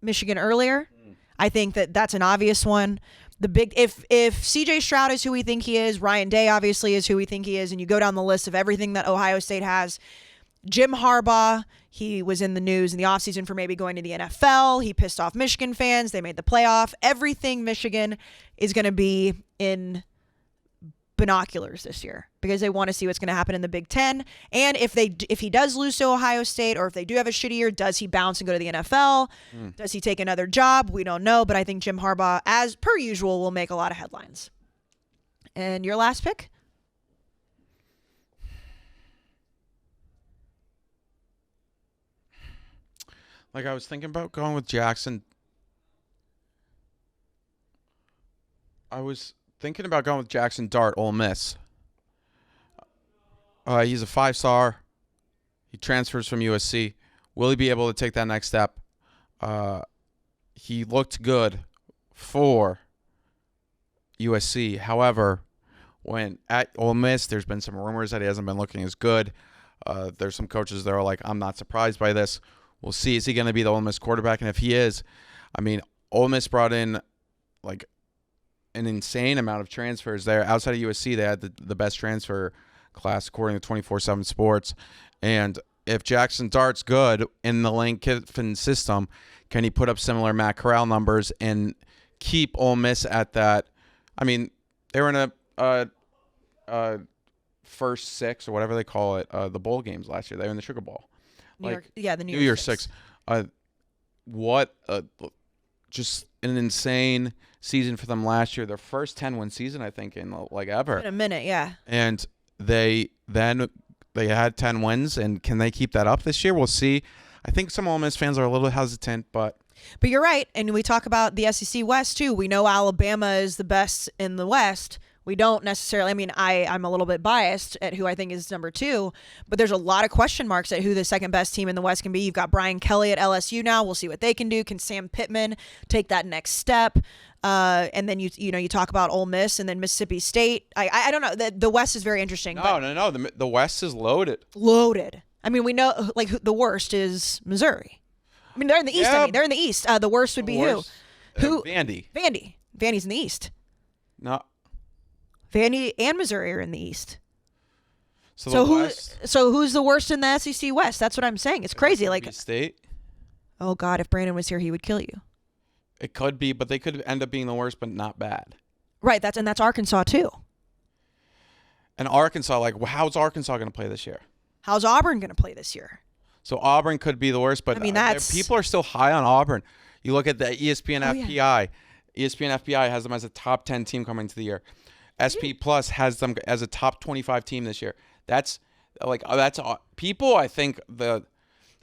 Michigan earlier. I think that that's an obvious one. The big if CJ Stroud is who we think he is, Ryan Day obviously is who we think he is, and you go down the list of everything that Ohio State has, Jim Harbaugh, he was in the news in the offseason for maybe going to the NFL. He pissed off Michigan fans. They made the playoff. Everything Michigan is going to be in binoculars this year because they want to see what's going to happen in the Big Ten. And if he does lose to Ohio State, or if they do have a shitty year, does he bounce and go to the NFL? Does he take another job? We don't know. But I think Jim Harbaugh, as per usual, will make a lot of headlines. And your last pick? Like, I was thinking about going with Jackson. I was thinking about going with Jackson Dart, Ole Miss. He's a 5-star. He transfers from USC. Will he be able to take that next step? He looked good for USC. However, when at Ole Miss, there's been some rumors that he hasn't been looking as good. There's some coaches that are like, I'm not surprised by this. We'll see. Is he going to be the Ole Miss quarterback? And if he is, I mean, Ole Miss brought in like an insane amount of transfers there. Outside of USC, they had the best transfer class according to 24/7 Sports. And if Jackson Dart's good in the Lane Kiffin system, can he put up similar Matt Corral numbers and keep Ole Miss at that? I mean, they were in a first 6 or whatever they call it, the bowl games last year. They were in the Sugar Bowl. The New Year's Six. What just an insane season for them last year. Their first 10-win season, I think, in like ever. In a minute, yeah. And they had 10 wins, and can they keep that up this year? We'll see. I think some Ole Miss fans are a little hesitant, but you're right. And we talk about the SEC West, too. We know Alabama is the best in the West. We don't necessarily, I mean, I'm a little bit biased at who I think is number 2, but there's a lot of question marks at who the second best team in the West can be. You've got Brian Kelly at LSU now. We'll see what they can do. Can Sam Pittman take that next step? And then you talk about Ole Miss and then Mississippi State. I don't know. The West is very interesting. No. The West is loaded. Loaded. I mean, we know the worst is Missouri. I mean, they're in the East. Yeah. I mean, they're in the East. The worst would be who? Vandy. Vandy's in the East. No. Vandy and Missouri are in the East. So who's the worst in the SEC West? That's what I'm saying. It's crazy. Like, State. oh God, if Brandon was here, he would kill you. It could be, but they could end up being the worst, but not bad. Right. That's Arkansas too. And Arkansas, like, how's Arkansas going to play this year? How's Auburn going to play this year? So Auburn could be the worst, but I mean, that's people are still high on Auburn. You look at the ESPN FPI. ESPN FPI has them as a top 10 team coming into the year. SP Plus has them as a top 25 team this year. That's people. I think the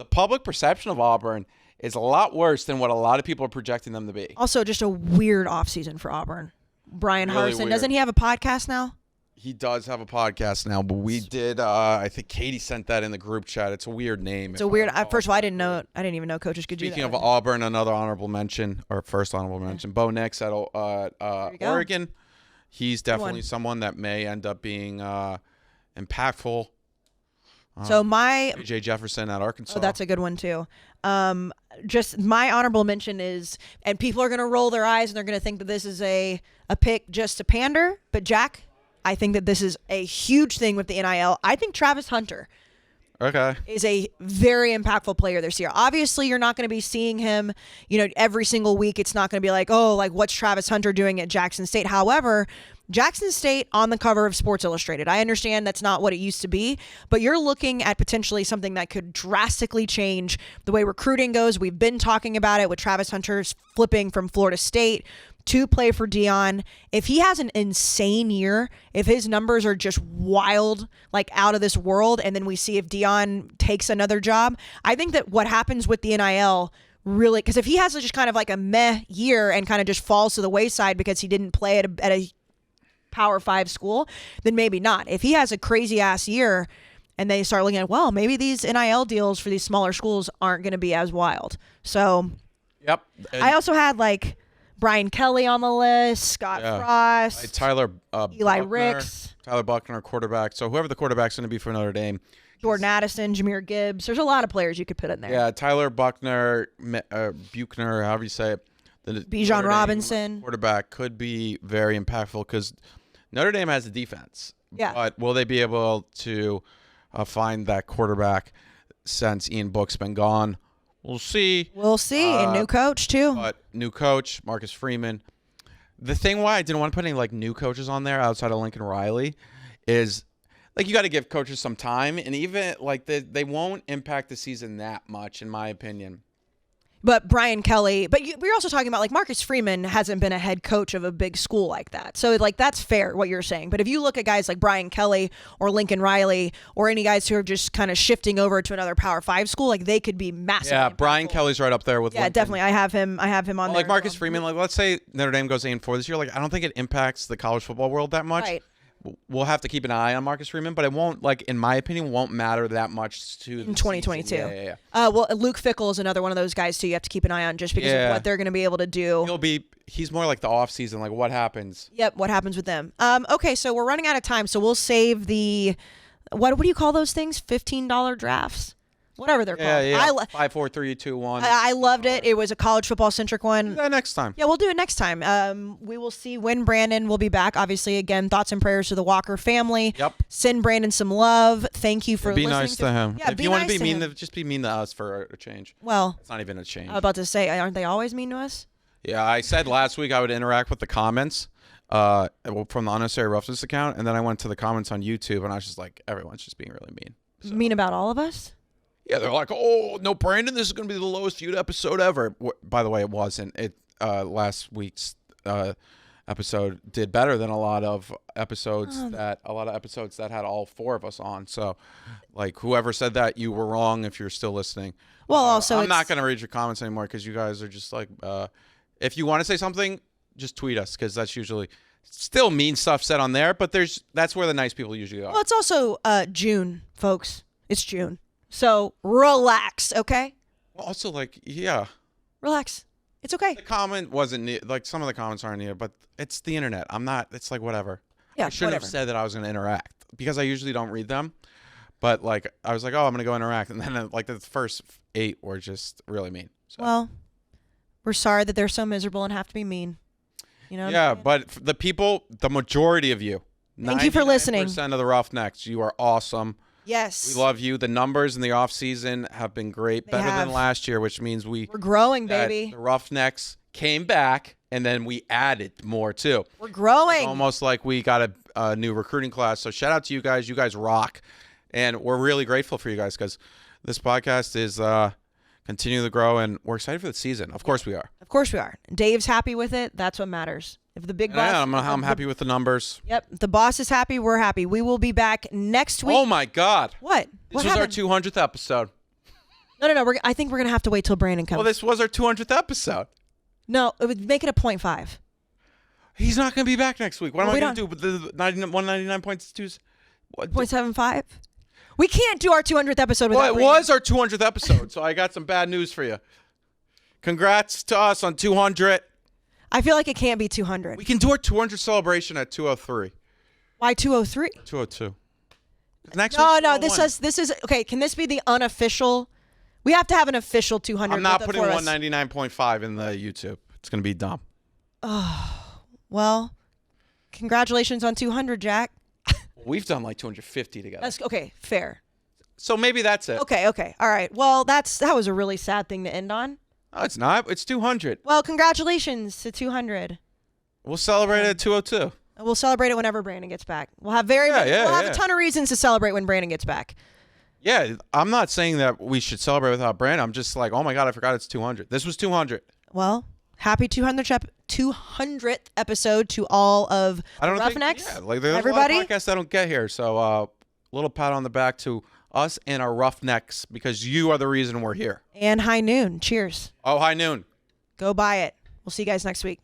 public perception of Auburn is a lot worse than what a lot of people are projecting them to be. Also, just a weird offseason for Auburn. Brian Really Harsin, weird. doesn't he have a podcast now? He does have a podcast now, but we did. I think Katie sent that in the group chat. It's a weird name. It's a weird. First of all, I didn't know. I didn't even know coaches could do that. Speaking of Auburn, another honorable mention, or first honorable mention, Bo Nix at Oregon. He's definitely someone that may end up being impactful. So my AJ Jefferson at Arkansas. Oh, that's a good one too. Just my honorable mention is, and people are going to roll their eyes and they're going to think that this is a pick just to pander. But Jack, I think that this is a huge thing with the NIL. I think Travis Hunter is a very impactful player this year. Obviously, you're not going to be seeing him, every single week. It's not going to be like, oh, like what's Travis Hunter doing at Jackson State? However, Jackson State on the cover of Sports Illustrated. I understand that's not what it used to be, but you're looking at potentially something that could drastically change the way recruiting goes. We've been talking about it with Travis Hunter's flipping from Florida State to play for Deion. If he has an insane year, if his numbers are just wild, like out of this world, and then we see if Deion takes another job, I think that what happens with the NIL really, because if he has just kind of like a meh year and kind of just falls to the wayside because he didn't play at a Power 5 school, then maybe not. If he has a crazy ass year and they start looking at, well, maybe these NIL deals for these smaller schools aren't going to be as wild. So, yep. I also had like Brian Kelly on the list, Scott Frost, Tyler Eli Buckner, Ricks, Tyler Buckner, quarterback. So whoever the quarterback's going to be for Notre Dame. Jordan Addison, Jahmyr Gibbs. There's a lot of players you could put in there. Yeah, Tyler Buckner, Buchner, however you say it. Bijan Robinson. Quarterback could be very impactful because Notre Dame has a defense. Yeah. But will they be able to find that quarterback since Ian Book's been gone? We'll see. We'll see. And new coach, too. But new coach, Marcus Freeman. The thing why I didn't want to put any like new coaches on there outside of Lincoln Riley is like you got to give coaches some time. And even like they won't impact the season that much, in my opinion. But Brian Kelly, but we're also talking about like Marcus Freeman hasn't been a head coach of a big school like that. So like that's fair what you're saying. But if you look at guys like Brian Kelly or Lincoln Riley or any guys who are just kind of shifting over to another Power 5 school, like they could be massive. Yeah, Brian Kelly's right up there with Lincoln. Definitely. I have him on there. Like Marcus Freeman, like let's say Notre Dame goes 8-4 this year. Like I don't think it impacts the college football world that much. Right. We'll have to keep an eye on Marcus Freeman, but it won't, like, in my opinion, won't matter that much to in 2022. Yeah. Well, Luke Fickell is another one of those guys too. You have to keep an eye on just because of what they're going to be able to do. He's more like the off season, like what happens. Yep, what happens with them? Okay, so we're running out of time, so we'll save the what do you call those things? $15 drafts. Whatever they're called. Yeah. 5, 4, 3, 2, 1. I loved it. It was a college football centric one. Do that next time. Yeah, we'll do it next time. We will see when Brandon will be back. Obviously, again, thoughts and prayers to the Walker family. Yep. Send Brandon some love. Thank you for Be listening. nice to him. Yeah, if you want to be mean, him. just be mean to us for a change. Well, it's not even a change. I was about to say, aren't they always mean to us? Yeah, I said last week I would interact with the comments from the Unnecessary Roughness account, and then I went to the comments on YouTube, and I was just like, everyone's just being really mean. So. Mean about all of us? Yeah, they're like, oh, no, Brandon, this is going to be the lowest viewed episode ever. By the way, it wasn't. Last week's episode did better than a lot of episodes that had all 4 of us on. So, like, whoever said that, you were wrong if you're still listening. Well, also, I'm not going to read your comments anymore because you guys are just like, if you want to say something, just tweet us because that's usually still mean stuff said on there. But that's where the nice people usually are. Well, it's also June, folks. It's June. So relax, okay? Also, like, yeah. Relax. It's okay. The comment wasn't like some of the comments aren't here, but it's the internet. It's like whatever. Yeah, I shouldn't have said that I was going to interact because I usually don't read them. But like I was like, oh, I'm going to go interact, and then like the first 8 were just really mean. So. Well, we're sorry that they're so miserable and have to be mean. You know. Yeah, but the people, the majority of you, thank you for listening. 99% of the Roughnecks, you are awesome. Yes. We love you. The numbers in the off season have been great, better than last year, which means we're growing, baby. The Roughnecks came back, and then we added more too. We're growing. It's almost like we got a new recruiting class. So shout out to you guys. You guys rock. And we're really grateful for you guys because this podcast is continuing to grow, and we're excited for the season. Of course we are. Of course we are. Dave's happy with it. That's what matters. If the big boss... Yeah, I'm happy with the numbers. Yep. If the boss is happy, we're happy. We will be back next week. Oh, my God. What? This was our 200th episode. No. I think we're going to have to wait till Brandon comes. Well, this was our 200th episode. No, it would make it a 0.5. He's not going to be back next week. What am I going to do with the 199.2? 0.75? We can't do our 200th episode without Well, it was our 200th episode, so I got some bad news for you. Congrats to us on 200. I feel like it can't be 200. We can do our 200 celebration at 203. Why 203? 202. Next No, week's no. 201. This is okay. Can this be the unofficial? We have to have an official 200. I'm not putting for us. 199.5 in the YouTube. It's going to be dumb. Well, congratulations on 200, Jack. We've done like 250 together. That's okay. Fair. So maybe that's it. Okay. All right. Well, that was a really sad thing to end on. No, it's not. It's 200. Well, congratulations to 200. We'll celebrate it at 202. We'll celebrate it whenever Brandon gets back. We'll have we'll have a ton of reasons to celebrate when Brandon gets back. Yeah, I'm not saying that we should celebrate without Brandon. I'm just like, oh my God, I forgot it's 200. This was 200. Well, happy 200th episode to all of the Roughnecks. There's everybody. a lot of podcasts that don't get here. So a little pat on the back to us and our Roughnecks because you are the reason we're here. And High Noon. Cheers. Oh, High Noon. Go buy it. We'll see you guys next week.